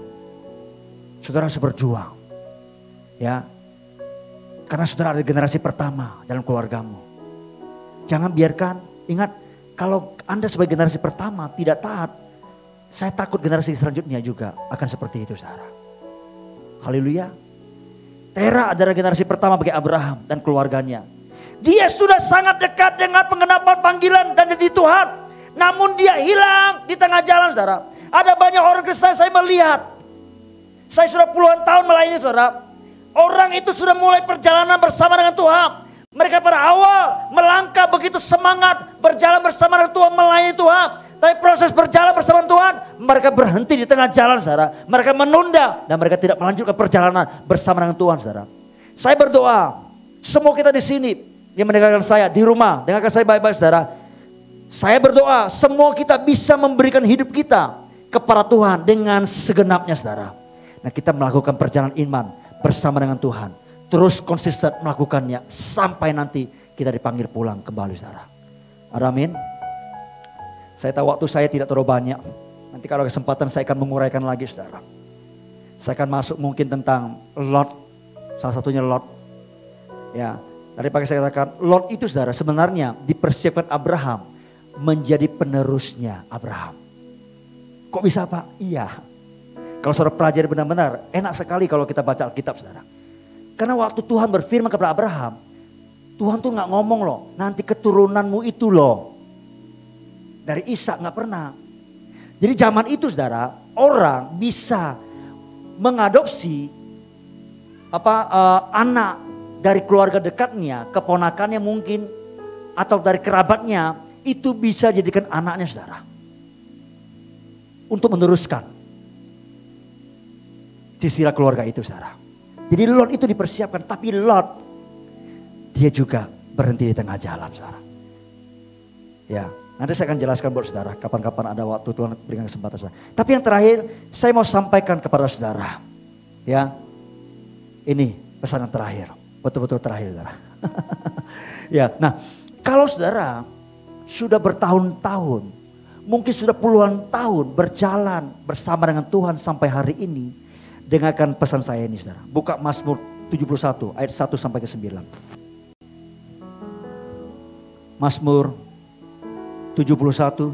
Saudara harus berjuang. Ya. Karena saudara ada generasi pertama dalam keluargamu. Jangan biarkan, ingat, kalau Anda sebagai generasi pertama tidak taat, saya takut generasi selanjutnya juga akan seperti itu, saudara. Haleluya. Tera adalah generasi pertama bagi Abraham dan keluarganya. Dia sudah sangat dekat dengan pengenapan panggilan dan janji Tuhan. Namun dia hilang di tengah jalan, saudara. Ada banyak orang Kristen saya melihat. Saya sudah puluhan tahun melayani, saudara. Orang itu sudah mulai perjalanan bersama dengan Tuhan. Mereka pada awal melangkah begitu semangat, berjalan bersama dengan Tuhan, melayani Tuhan. Tapi proses berjalan bersama Tuhan, mereka berhenti di tengah jalan, saudara. Mereka menunda dan mereka tidak melanjutkan perjalanan bersama dengan Tuhan, saudara. Saya berdoa, semua kita di sini yang mendengarkan saya di rumah, dengarkan saya baik-baik, saudara. Saya berdoa semua kita bisa memberikan hidup kita kepada Tuhan dengan segenapnya, saudara. Nah, kita melakukan perjalanan iman bersama dengan Tuhan. Terus konsisten melakukannya sampai nanti kita dipanggil pulang kembali, saudara. Amin. Saya tahu waktu saya tidak terlalu banyak. Nanti kalau kesempatan saya akan menguraikan lagi, saudara. Saya akan masuk mungkin tentang Lot. Salah satunya Lot. Ya, tadi pagi saya katakan Lot itu, saudara, sebenarnya dipersiapkan Abraham menjadi penerusnya Abraham. Kok bisa, Pak? Iya. Kalau saudara pelajari benar-benar, enak sekali kalau kita baca Alkitab, saudara. Karena waktu Tuhan berfirman kepada Abraham, Tuhan tuh gak ngomong loh, nanti keturunanmu itu loh. Dari Ishak, gak pernah. Jadi zaman itu, saudara, orang bisa mengadopsi anak dari keluarga dekatnya, keponakannya mungkin, atau dari kerabatnya, itu bisa jadikan anaknya, saudara. Untuk meneruskan silsilah keluarga itu, saudara. Jadi Lot itu dipersiapkan, tapi Lot dia juga berhenti di tengah jalan, saudara. Ya, nanti saya akan jelaskan buat saudara kapan-kapan ada waktu Tuhan berikan kesempatan, saudara. Tapi yang terakhir saya mau sampaikan kepada saudara, ya, ini pesan yang terakhir, betul-betul terakhir, saudara. Ya, nah kalau saudara sudah bertahun-tahun, mungkin sudah puluhan tahun berjalan bersama dengan Tuhan sampai hari ini, dengarkan pesan saya ini, saudara. Buka Mazmur 71 ayat 1 sampai ke 9. Mazmur 71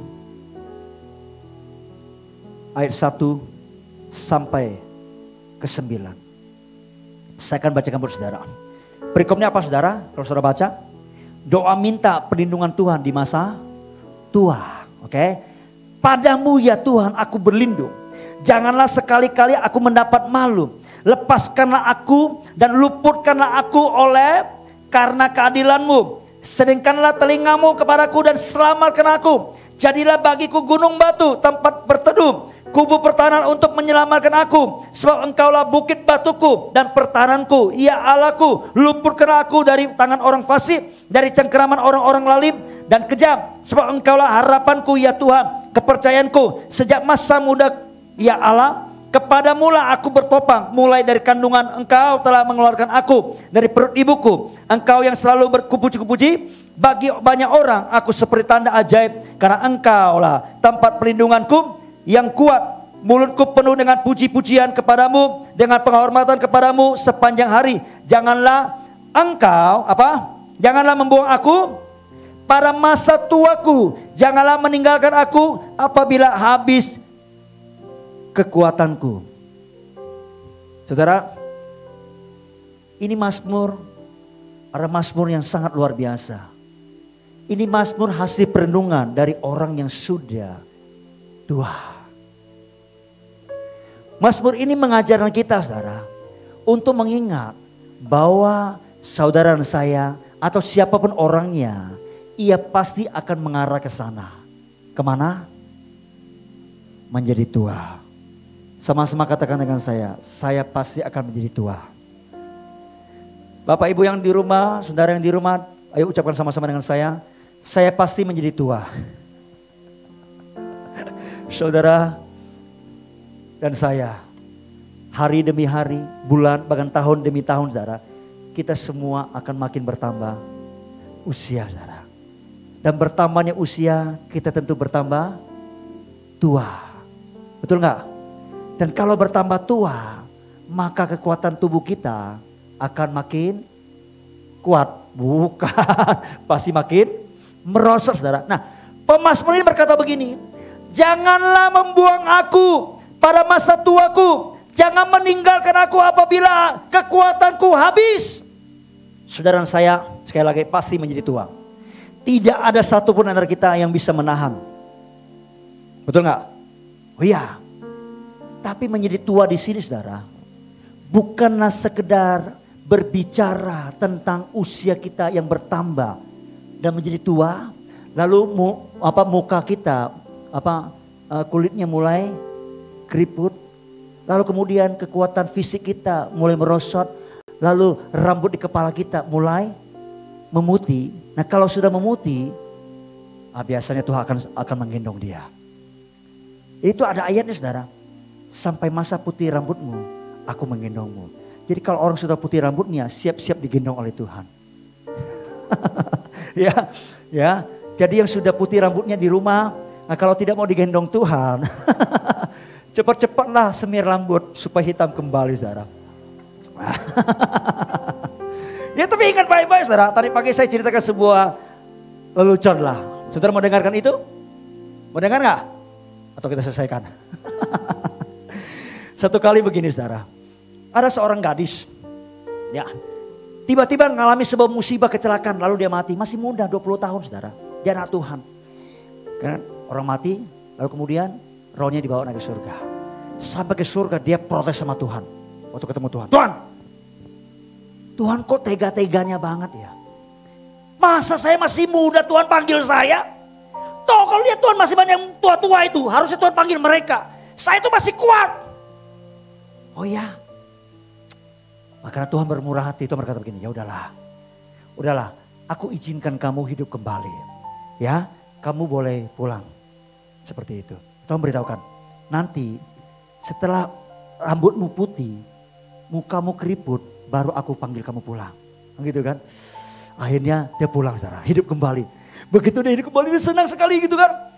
ayat 1 sampai ke 9. Saya akan bacakan buat saudara. Berikutnya apa, saudara? Kalau saudara baca, doa minta perlindungan Tuhan di masa tua. Oke. Padamu ya Tuhan aku berlindung. Janganlah sekali-kali aku mendapat malu. Lepaskanlah aku dan luputkanlah aku oleh karena keadilan-Mu. Sedengkanlah telingamu kepadaku dan selamatkan aku. Jadilah bagiku gunung batu, tempat berteduh, kubu pertahanan untuk menyelamatkan aku. Sebab Engkaulah bukit batuku dan pertahananku, ya Allahku. Luputkanlah aku dari tangan orang fasik, dari cengkeraman orang-orang lalim dan kejam. Sebab Engkaulah harapanku ya Tuhan, kepercayaanku sejak masa muda ya Allah. Kepadamulah aku bertopang, mulai dari kandungan Engkau telah mengeluarkan aku dari perut ibuku. Engkau yang selalu berpuji-puji, bagi banyak orang aku seperti tanda ajaib. Karena Engkaulah tempat perlindunganku yang kuat. Mulutku penuh dengan puji-pujian kepadamu, dengan penghormatan kepadamu sepanjang hari. Janganlah Engkau janganlah membuang aku pada masa tuaku. Janganlah meninggalkan aku apabila habis kekuatanku. Saudara, ini Mazmur ada mazmur yang sangat luar biasa. Ini mazmur hasil perenungan dari orang yang sudah tua. Mazmur ini mengajarkan kita, saudara, untuk mengingat bahwa saudara dan saya atau siapapun orangnya, ia pasti akan mengarah ke sana. Kemana? Menjadi tua. Sama-sama katakan dengan saya pasti akan menjadi tua. Bapak Ibu yang di rumah, saudara yang di rumah, ayo ucapkan sama-sama dengan saya pasti menjadi tua. Saudara dan saya, hari demi hari, bulan, bahkan tahun demi tahun, saudara, kita semua akan makin bertambah usia, saudara. Dan bertambahnya usia, kita tentu bertambah tua. Betul nggak? Dan kalau bertambah tua, maka kekuatan tubuh kita akan makin kuat. Bukan, pasti makin merosot, saudara. Nah, pemazmur ini berkata begini, janganlah membuang aku pada masa tuaku, jangan meninggalkan aku apabila kekuatanku habis. Saudara saya sekali lagi pasti menjadi tua. Tidak ada satupun antara kita yang bisa menahan. Betul nggak? Oh iya. Tapi menjadi tua di sini, saudara, bukanlah sekedar berbicara tentang usia kita yang bertambah dan menjadi tua, lalu muka kita kulitnya mulai keriput, lalu kemudian kekuatan fisik kita mulai merosot, lalu rambut di kepala kita mulai memutih. Nah, kalau sudah memutih, biasanya Tuhan akan menggendong dia. Itu ada ayatnya, saudara. Sampai masa putih rambutmu, aku menggendongmu. Jadi kalau orang sudah putih rambutnya, siap-siap digendong oleh Tuhan. ya. Jadi yang sudah putih rambutnya di rumah, nah kalau tidak mau digendong Tuhan, cepat-cepatlah semir rambut supaya hitam kembali, saudara. Ya tapi ingat baik-baik, saudara. Tadi pagi saya ceritakan sebuah lelucon lah. Saudara mau dengarkan itu? Mau dengar nggak? Atau kita selesaikan? Satu kali begini, saudara. Ada seorang gadis. Ya. Tiba-tiba mengalami sebuah musibah kecelakaan. Lalu dia mati. Masih muda, 20 tahun, saudara. Dia anak Tuhan. Karena orang mati. Lalu kemudian rohnya dibawa naik ke surga. Sampai ke surga dia protes sama Tuhan. Waktu ketemu Tuhan. Tuhan kok tega-teganya banget ya. Masa saya masih muda Tuhan panggil saya? Toh kalau lihat Tuhan masih banyak yang tua-tua itu. Harusnya Tuhan panggil mereka. Saya itu masih kuat. Oh ya. Karena Tuhan bermurah hati. Tuhan berkata begini, ya udahlah. Aku izinkan kamu hidup kembali. Ya, kamu boleh pulang. Seperti itu. Tuhan beritahukan, nanti setelah rambutmu putih, mukamu keriput, baru aku panggil kamu pulang. Gitu kan. Akhirnya dia pulang, saudara, hidup kembali. Begitu dia hidup kembali, dia senang sekali gitu kan.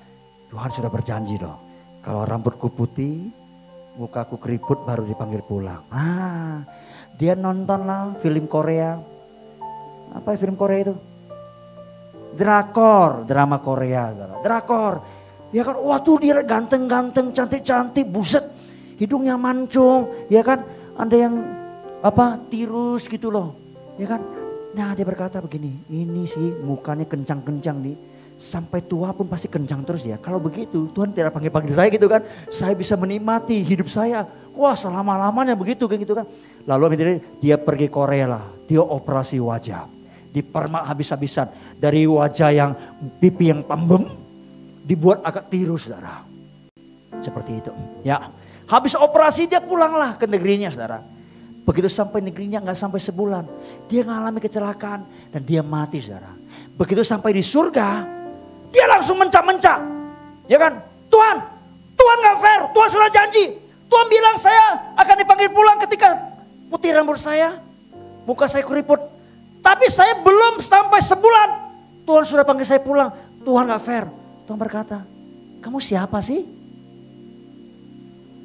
Tuhan sudah berjanji loh, kalau rambutku putih, mukaku keriput, baru dipanggil pulang. Dia nonton lah film Korea. Apa film Korea itu? Drakor, drama Korea. Drakor. Ya kan, wah tuh dia ganteng-ganteng, cantik-cantik, buset. Hidungnya mancung, ya kan. Ada yang tirus gitu loh. Ya kan. Nah dia berkata begini, ini sih mukanya kencang-kencang nih. Sampai tua pun pasti kencang terus ya. Kalau begitu Tuhan tidak panggil-panggil saya gitu kan. Saya bisa menikmati hidup saya. Wah selama-lamanya begitu kayak gitu kan. Lalu akhirnya dia pergi Korea lah. Dia operasi wajah. Dipermak habis-habisan. Dari wajah yang pipi yang tembem. Dibuat agak tirus, saudara. Seperti itu. Ya. Habis operasi dia pulanglah ke negerinya, saudara. Begitu sampai negerinya gak sampai sebulan. Dia mengalami kecelakaan. Dan dia mati, saudara. Begitu sampai di surga. Dia langsung mencak-mencak. Ya kan? Tuhan gak fair. Tuhan sudah janji. Tuhan bilang saya akan dipanggil pulang ketika putih rambut saya. Muka saya keriput. Tapi saya belum sampai sebulan. Tuhan sudah panggil saya pulang. Tuhan gak fair. Tuhan berkata, kamu siapa sih?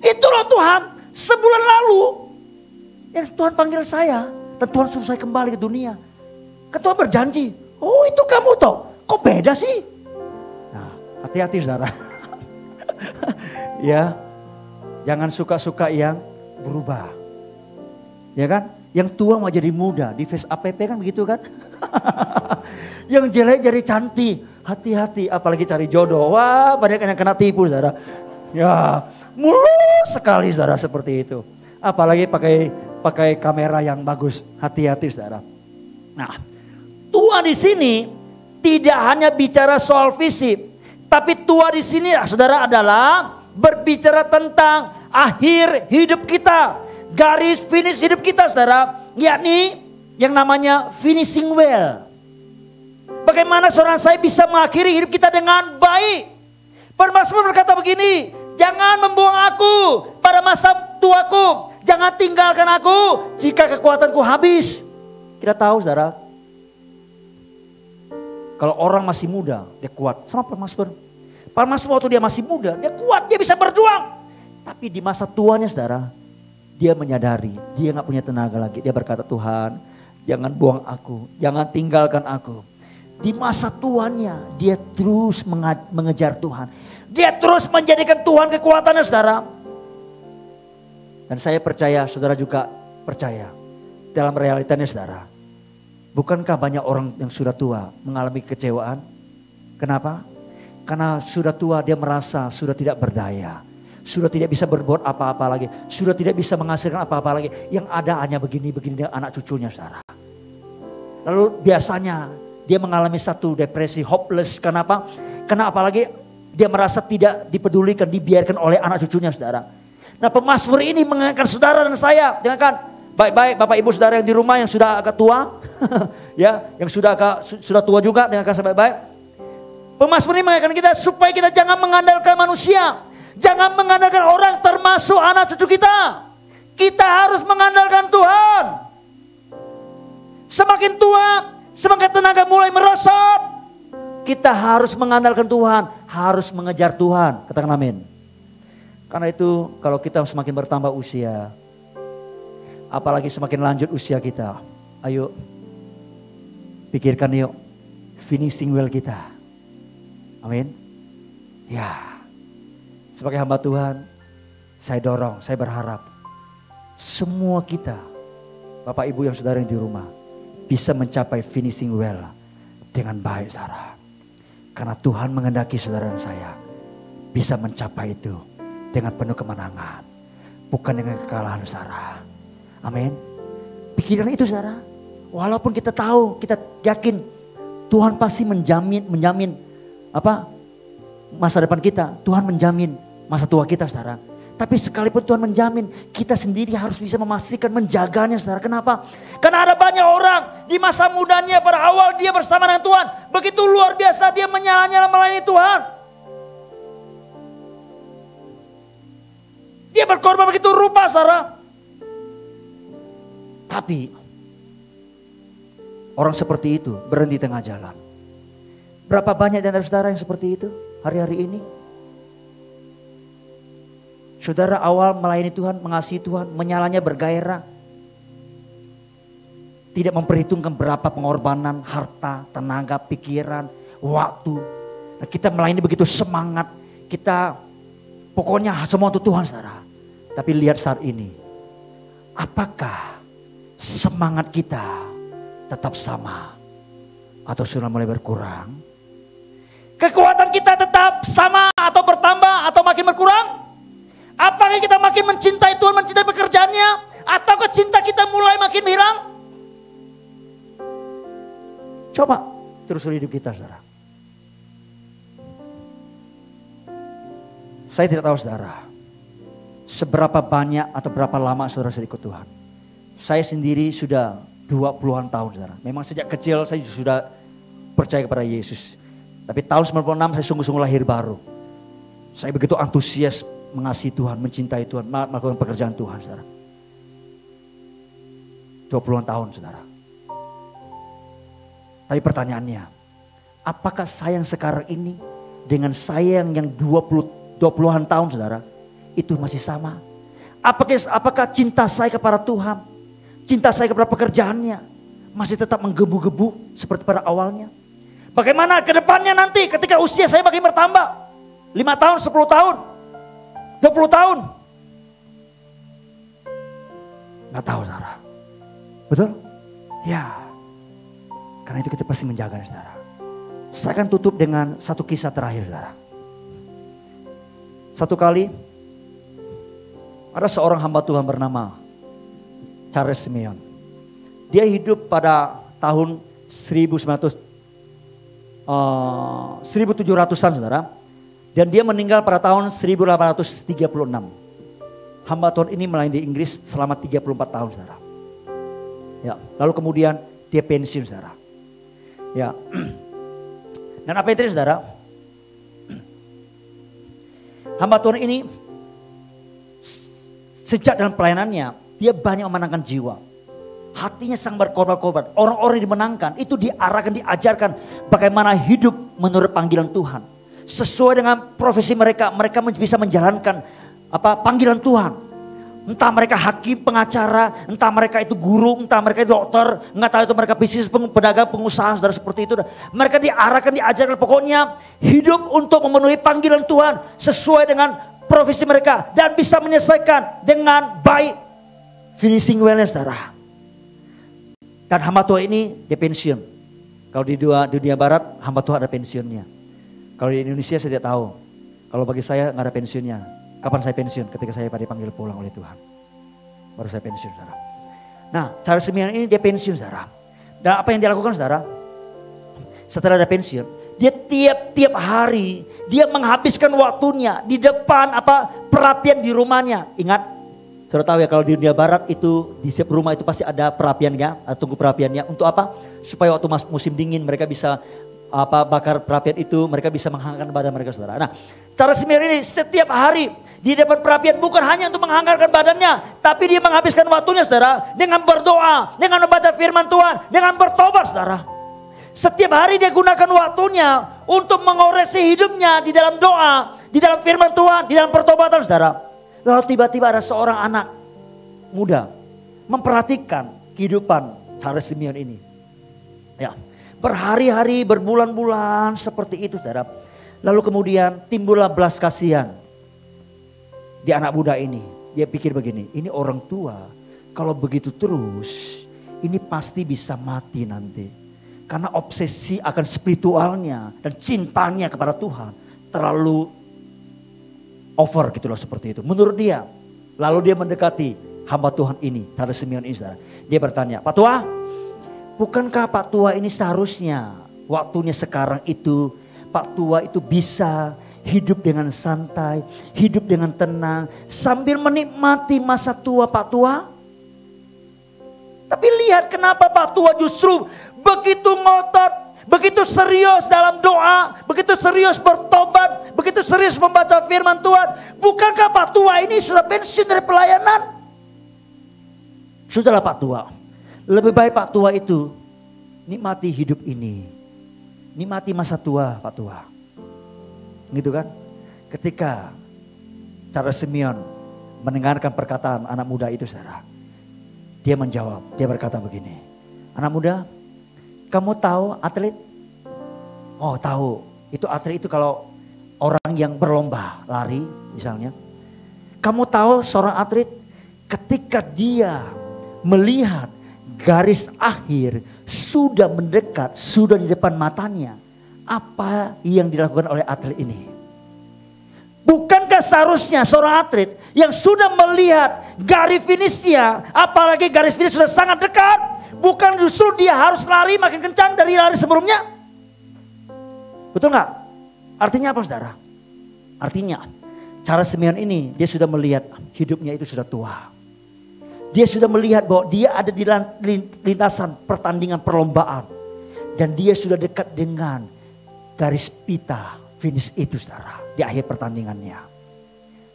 Itulah Tuhan. Sebulan lalu. Yang Tuhan panggil saya. Dan Tuhan suruh saya kembali ke dunia. Tuhan berjanji. Oh itu kamu toh. Kok beda sih? Nah hati-hati saudara. Ya. Jangan suka-suka yang berubah. Ya kan? Yang tua mau jadi muda. Di Face App kan begitu kan. Yang jelek jadi cantik. Hati-hati apalagi cari jodoh. Wah banyak yang kena tipu saudara. Ya mulus sekali saudara seperti itu. Apalagi pakai kamera yang bagus. Hati-hati saudara. Nah tua di sini tidak hanya bicara soal fisik. Tapi tua di sini saudara adalah berbicara tentang akhir hidup kita. Garis finish hidup kita saudara. Yakni yang namanya finishing well. Bagaimana seorang saya bisa mengakhiri hidup kita dengan baik. Permasmur berkata begini. Jangan membuang aku pada masa tuaku. Jangan tinggalkan aku jika kekuatanku habis. Kita tahu saudara. Kalau orang masih muda dia kuat. Sama Permasmur. Permasmur waktu dia masih muda dia kuat. Dia bisa berjuang. Tapi di masa tuanya saudara. Dia menyadari dia gak punya tenaga lagi. Dia berkata Tuhan jangan buang aku. Jangan tinggalkan aku. Di masa tuanya dia terus mengejar Tuhan. Dia terus menjadikan Tuhan kekuatannya saudara. Dan saya percaya saudara juga percaya. Dalam realitanya saudara. Bukankah banyak orang yang sudah tua mengalami kekecewaan? Kenapa? Karena sudah tua dia merasa sudah tidak berdaya. Sudah tidak bisa berbuat apa-apa lagi. Sudah tidak bisa menghasilkan apa-apa lagi. Yang ada hanya begini-begini dengan anak cucunya saudara. Lalu biasanya dia mengalami satu depresi hopeless. Kenapa? Karena apalagi dia merasa tidak dipedulikan, dibiarkan oleh anak cucunya saudara. Nah Pemasmur ini mengingatkan saudara dan saya. Dengarkan baik-baik Bapak Ibu saudara yang di rumah yang sudah agak tua. Ya, yang sudah tua juga. Dengarkan saya baik-baik. Pemasmur ini mengingatkan kita supaya kita jangan mengandalkan manusia. Jangan mengandalkan orang termasuk anak cucu kita. Kita harus mengandalkan Tuhan. Semakin tua, semakin tenaga mulai merosot. Kita harus mengandalkan Tuhan. Harus mengejar Tuhan. Katakan amin. Karena itu kalau kita semakin bertambah usia. Apalagi semakin lanjut usia kita. Ayo. Pikirkan yuk. Finishing well kita. Amin. Ya. Sebagai hamba Tuhan. Saya dorong, saya berharap. Semua kita. Bapak Ibu yang saudara yang di rumah. Bisa mencapai finishing well. Dengan baik saudara. Karena Tuhan mengendaki saudara dan saya. Bisa mencapai itu. Dengan penuh kemenangan. Bukan dengan kekalahan saudara. Amin. Pikiran itu saudara. Walaupun kita tahu, kita yakin. Tuhan pasti menjamin masa depan kita. Tuhan menjamin masa tua kita saudara. Tapi sekalipun Tuhan menjamin, kita sendiri harus bisa memastikan menjaganya saudara. Kenapa? Karena ada banyak orang di masa mudanya pada awal dia bersama dengan Tuhan. Begitu luar biasa dia menyala-nyala melayani Tuhan. Dia berkorban begitu rupa saudara. Tapi orang seperti itu berhenti di tengah jalan. Berapa banyak dari saudara yang seperti itu hari-hari ini? Saudara awal melayani Tuhan, mengasihi Tuhan, menyalanya bergairah. Tidak memperhitungkan berapa pengorbanan, harta, tenaga, pikiran, waktu. Nah, kita melayani begitu semangat. Kita pokoknya semua untuk Tuhan saudara. Tapi lihat saat ini. Apakah semangat kita tetap sama? Atau sudah mulai berkurang? Kekuatan kita tetap sama atau bertambah atau makin berkurang? Apakah kita makin mencintai Tuhan, mencintai pekerjaannya? Ataukah cinta kita mulai makin hilang? Coba terus hidup kita saudara. Saya tidak tahu saudara. Seberapa banyak atau berapa lama saudara sudah ikut Tuhan. Saya sendiri sudah 20-an tahun saudara. Memang sejak kecil saya sudah percaya kepada Yesus. Tapi tahun 96 saya sungguh-sungguh lahir baru. Saya begitu antusias mengasihi Tuhan, mencintai Tuhan, melakukan pekerjaan Tuhan saudara. 20-an tahun saudara. Tapi pertanyaannya, apakah saya yang sekarang ini dengan saya yang 20-an tahun saudara, itu masih sama? Apakah cinta saya kepada Tuhan, cinta saya kepada pekerjaannya masih tetap menggebu-gebu seperti pada awalnya? Bagaimana ke depannya nanti ketika usia saya makin bertambah? 5 tahun, 10 tahun, 20 tahun. Gak tahu saudara. Betul? Ya. Karena itu kita pasti menjaga, saudara. Saya akan tutup dengan satu kisah terakhir, saudara. Satu kali ada seorang hamba Tuhan bernama Charles Simeon. Dia hidup pada tahun 1700-an, saudara. Dan dia meninggal pada tahun 1836. Hamba Tuhan ini melayani di Inggris selama 34 tahun, saudara. Ya, lalu kemudian dia pensiun, saudara. Ya. Dan apa yang terjadi, saudara? Hamba Tuhan ini sejak dalam pelayanannya dia banyak memenangkan jiwa. Hatinya sangat berkorban-korban. Orang-orang yang dimenangkan itu diarahkan, diajarkan bagaimana hidup menurut panggilan Tuhan. Sesuai dengan profesi mereka, mereka bisa menjalankan panggilan Tuhan. Entah mereka hakim, pengacara, entah mereka itu guru, entah mereka itu dokter, enggak tahu itu mereka bisnis, pedagang, pengusaha, saudara, seperti itu. Mereka diarahkan, diajarkan, pokoknya hidup untuk memenuhi panggilan Tuhan sesuai dengan profesi mereka dan bisa menyelesaikan dengan baik, finishing well, saudara. Dan hamba Tuhan ini dia pensiun. Kalau di dunia barat hamba Tuhan ada pensiunnya. Kalau di Indonesia saya tidak tahu. Kalau bagi saya nggak ada pensiunnya. Kapan saya pensiun? Ketika saya dipanggil pulang oleh Tuhan. Baru saya pensiun, saudara. Nah, Charles Simeon ini dia pensiun, saudara. Dan apa yang dia lakukan, saudara? Setelah dia pensiun, dia tiap hari dia menghabiskan waktunya di depan perapian di rumahnya. Ingat, saudara tahu ya kalau di dunia barat itu di setiap rumah itu pasti ada perapiannya, tunggu perapiannya. Untuk apa? Supaya waktu musim dingin mereka bisa bakar perapian itu, mereka bisa menghangatkan badan mereka, saudara. Nah, Charles Simeon ini setiap hari di depan perapian bukan hanya untuk menghangatkan badannya, tapi dia menghabiskan waktunya, saudara, dengan berdoa, dengan membaca firman Tuhan, dengan bertobat, saudara. Setiap hari dia gunakan waktunya untuk mengoreksi hidupnya di dalam doa, di dalam firman Tuhan, di dalam pertobatan, saudara. Lalu tiba-tiba ada seorang anak muda memperhatikan kehidupan Charles Simeon ini. Ya. Berhari-hari, berbulan-bulan seperti itu, saudara. Lalu kemudian timbullah belas kasihan di anak muda ini. Dia pikir begini, ini orang tua kalau begitu terus ini pasti bisa mati nanti. Karena obsesi akan spiritualnya dan cintanya kepada Tuhan terlalu over gitu loh, seperti itu. Menurut dia. Lalu dia mendekati hamba Tuhan ini, Charles Simeon ini, saudara. Dia bertanya, Pak Tua, bukankah Pak Tua ini seharusnya waktunya sekarang itu Pak Tua itu bisa hidup dengan santai, hidup dengan tenang sambil menikmati masa tua Pak Tua? Tapi lihat kenapa Pak Tua justru begitu ngotot, begitu serius dalam doa, begitu serius bertobat, begitu serius membaca firman Tuhan. Bukankah Pak Tua ini sudah pensiun dari pelayanan? Sudahlah Pak Tua. Lebih baik Pak Tua itu nikmati hidup ini. Nikmati masa tua Pak Tua. Gitu kan. Ketika Charles Simeon mendengarkan perkataan anak muda itu, saudara. Dia menjawab, dia berkata begini. Anak muda, kamu tahu atlet? Oh tahu, itu atlet itu kalau orang yang berlomba lari misalnya. Kamu tahu seorang atlet ketika dia melihat garis akhir sudah mendekat, sudah di depan matanya. Apa yang dilakukan oleh atlet ini? Bukankah seharusnya seorang atlet yang sudah melihat garis finishnya, apalagi garis finish sudah sangat dekat, bukan justru dia harus lari makin kencang dari lari sebelumnya? Betul nggak? Artinya apa, saudara? Artinya Charles Simeon ini dia sudah melihat hidupnya itu sudah tua. Dia sudah melihat bahwa dia ada di lintasan pertandingan perlombaan. Dan dia sudah dekat dengan garis pita finish itu, saudara. Di akhir pertandingannya.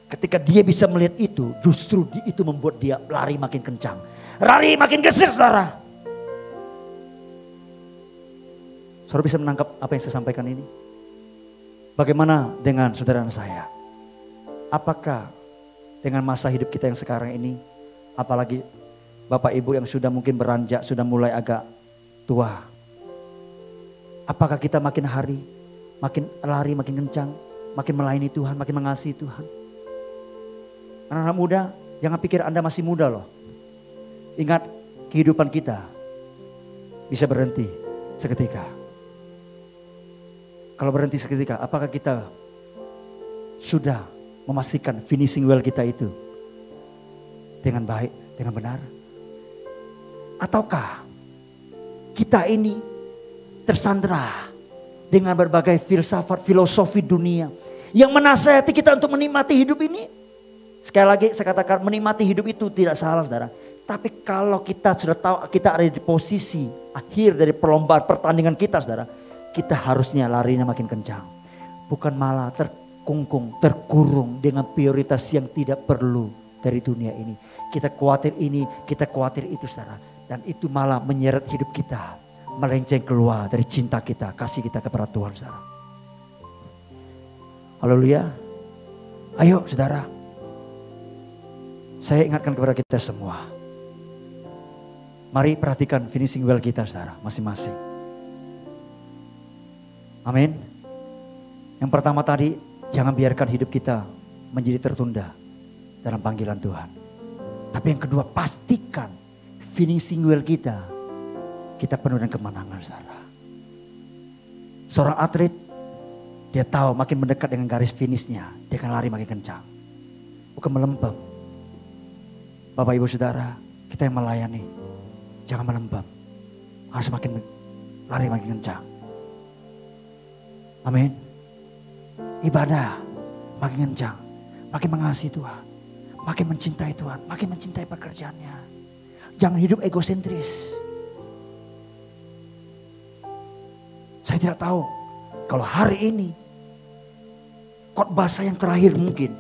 Ketika dia bisa melihat itu, justru itu membuat dia lari makin kencang. Lari makin gesit, saudara. Saudara bisa menangkap apa yang saya sampaikan ini? Bagaimana dengan saudara dan saya? Apakah dengan masa hidup kita yang sekarang ini, apalagi Bapak Ibu yang sudah mungkin beranjak, sudah mulai agak tua. Apakah kita makin hari, makin lari, makin kencang, makin melayani Tuhan, makin mengasihi Tuhan? Anak-anak muda, jangan pikir Anda masih muda loh. Ingat, kehidupan kita bisa berhenti seketika. Kalau berhenti seketika, apakah kita sudah memastikan finishing well kita itu dengan baik, dengan benar? Ataukah kita ini tersandera dengan berbagai filsafat, filosofi dunia yang menasihati kita untuk menikmati hidup ini? Sekali lagi saya katakan, menikmati hidup itu tidak salah, saudara. Tapi kalau kita sudah tahu kita ada di posisi akhir dari perlombaan pertandingan kita, saudara, kita harusnya larinya makin kencang. Bukan malah terkungkung, terkurung dengan prioritas yang tidak perlu dari dunia ini. Kita khawatir ini, kita khawatir itu, saudara. Dan itu malah menyeret hidup kita, melenceng keluar dari cinta kita, kasih kita kepada Tuhan, saudara. Haleluya. Ayo saudara, saya ingatkan kepada kita semua. Mari perhatikan finishing well kita, saudara, masing-masing. Amin. Yang pertama tadi, jangan biarkan hidup kita menjadi tertunda dalam panggilan Tuhan. Tapi yang kedua, pastikan finishing well kita penuh dengan kemenangan, saudara. Seorang atlet, dia tahu makin mendekat dengan garis finishnya, dia akan lari makin kencang. Bukan melempem. Bapak ibu saudara, kita yang melayani, jangan melempem. Harus makin lari makin kencang. Amin. Ibadah makin kencang, makin mengasihi Tuhan, makin mencintai Tuhan, makin mencintai pekerjaannya. Jangan hidup egosentris. Saya tidak tahu kalau hari ini khotbah saya yang terakhir mungkin,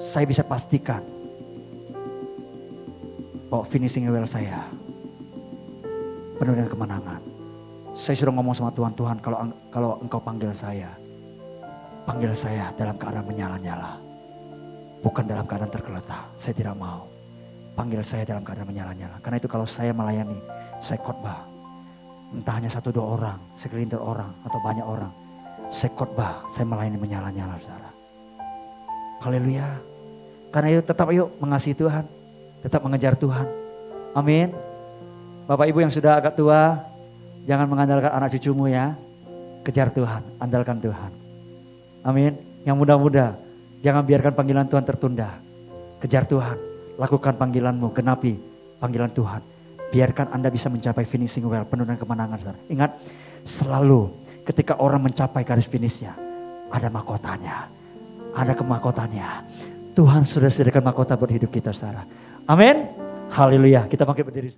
saya bisa pastikan bahwa finishing well saya penuh dengan kemenangan. Saya sudah ngomong sama Tuhan, Tuhan kalau engkau panggil saya dalam keadaan menyala-nyala. Bukan dalam keadaan tergeletak, saya tidak mau. Panggil saya dalam keadaan menyala-nyala. Karena itu kalau saya melayani, saya khotbah. Entah hanya 1-2 orang, segelintir orang atau banyak orang. Saya khotbah, saya melayani menyala-nyala, saudara. Haleluya. Karena itu tetap yuk mengasihi Tuhan. Tetap mengejar Tuhan. Amin. Bapak ibu yang sudah agak tua, jangan mengandalkan anak cucumu ya. Kejar Tuhan, andalkan Tuhan. Amin. Yang muda-muda, jangan biarkan panggilan Tuhan tertunda. Kejar Tuhan, lakukan panggilanmu, genapi panggilan Tuhan. Biarkan Anda bisa mencapai finishing well, penuh dengan kemenangan. Saudara. Ingat, selalu ketika orang mencapai garis finishnya, ada mahkotanya. Ada kemahkotannya. Tuhan sudah sediakan mahkota buat hidup kita, saudara. Amin. Haleluya. Kita bangkit berdiri.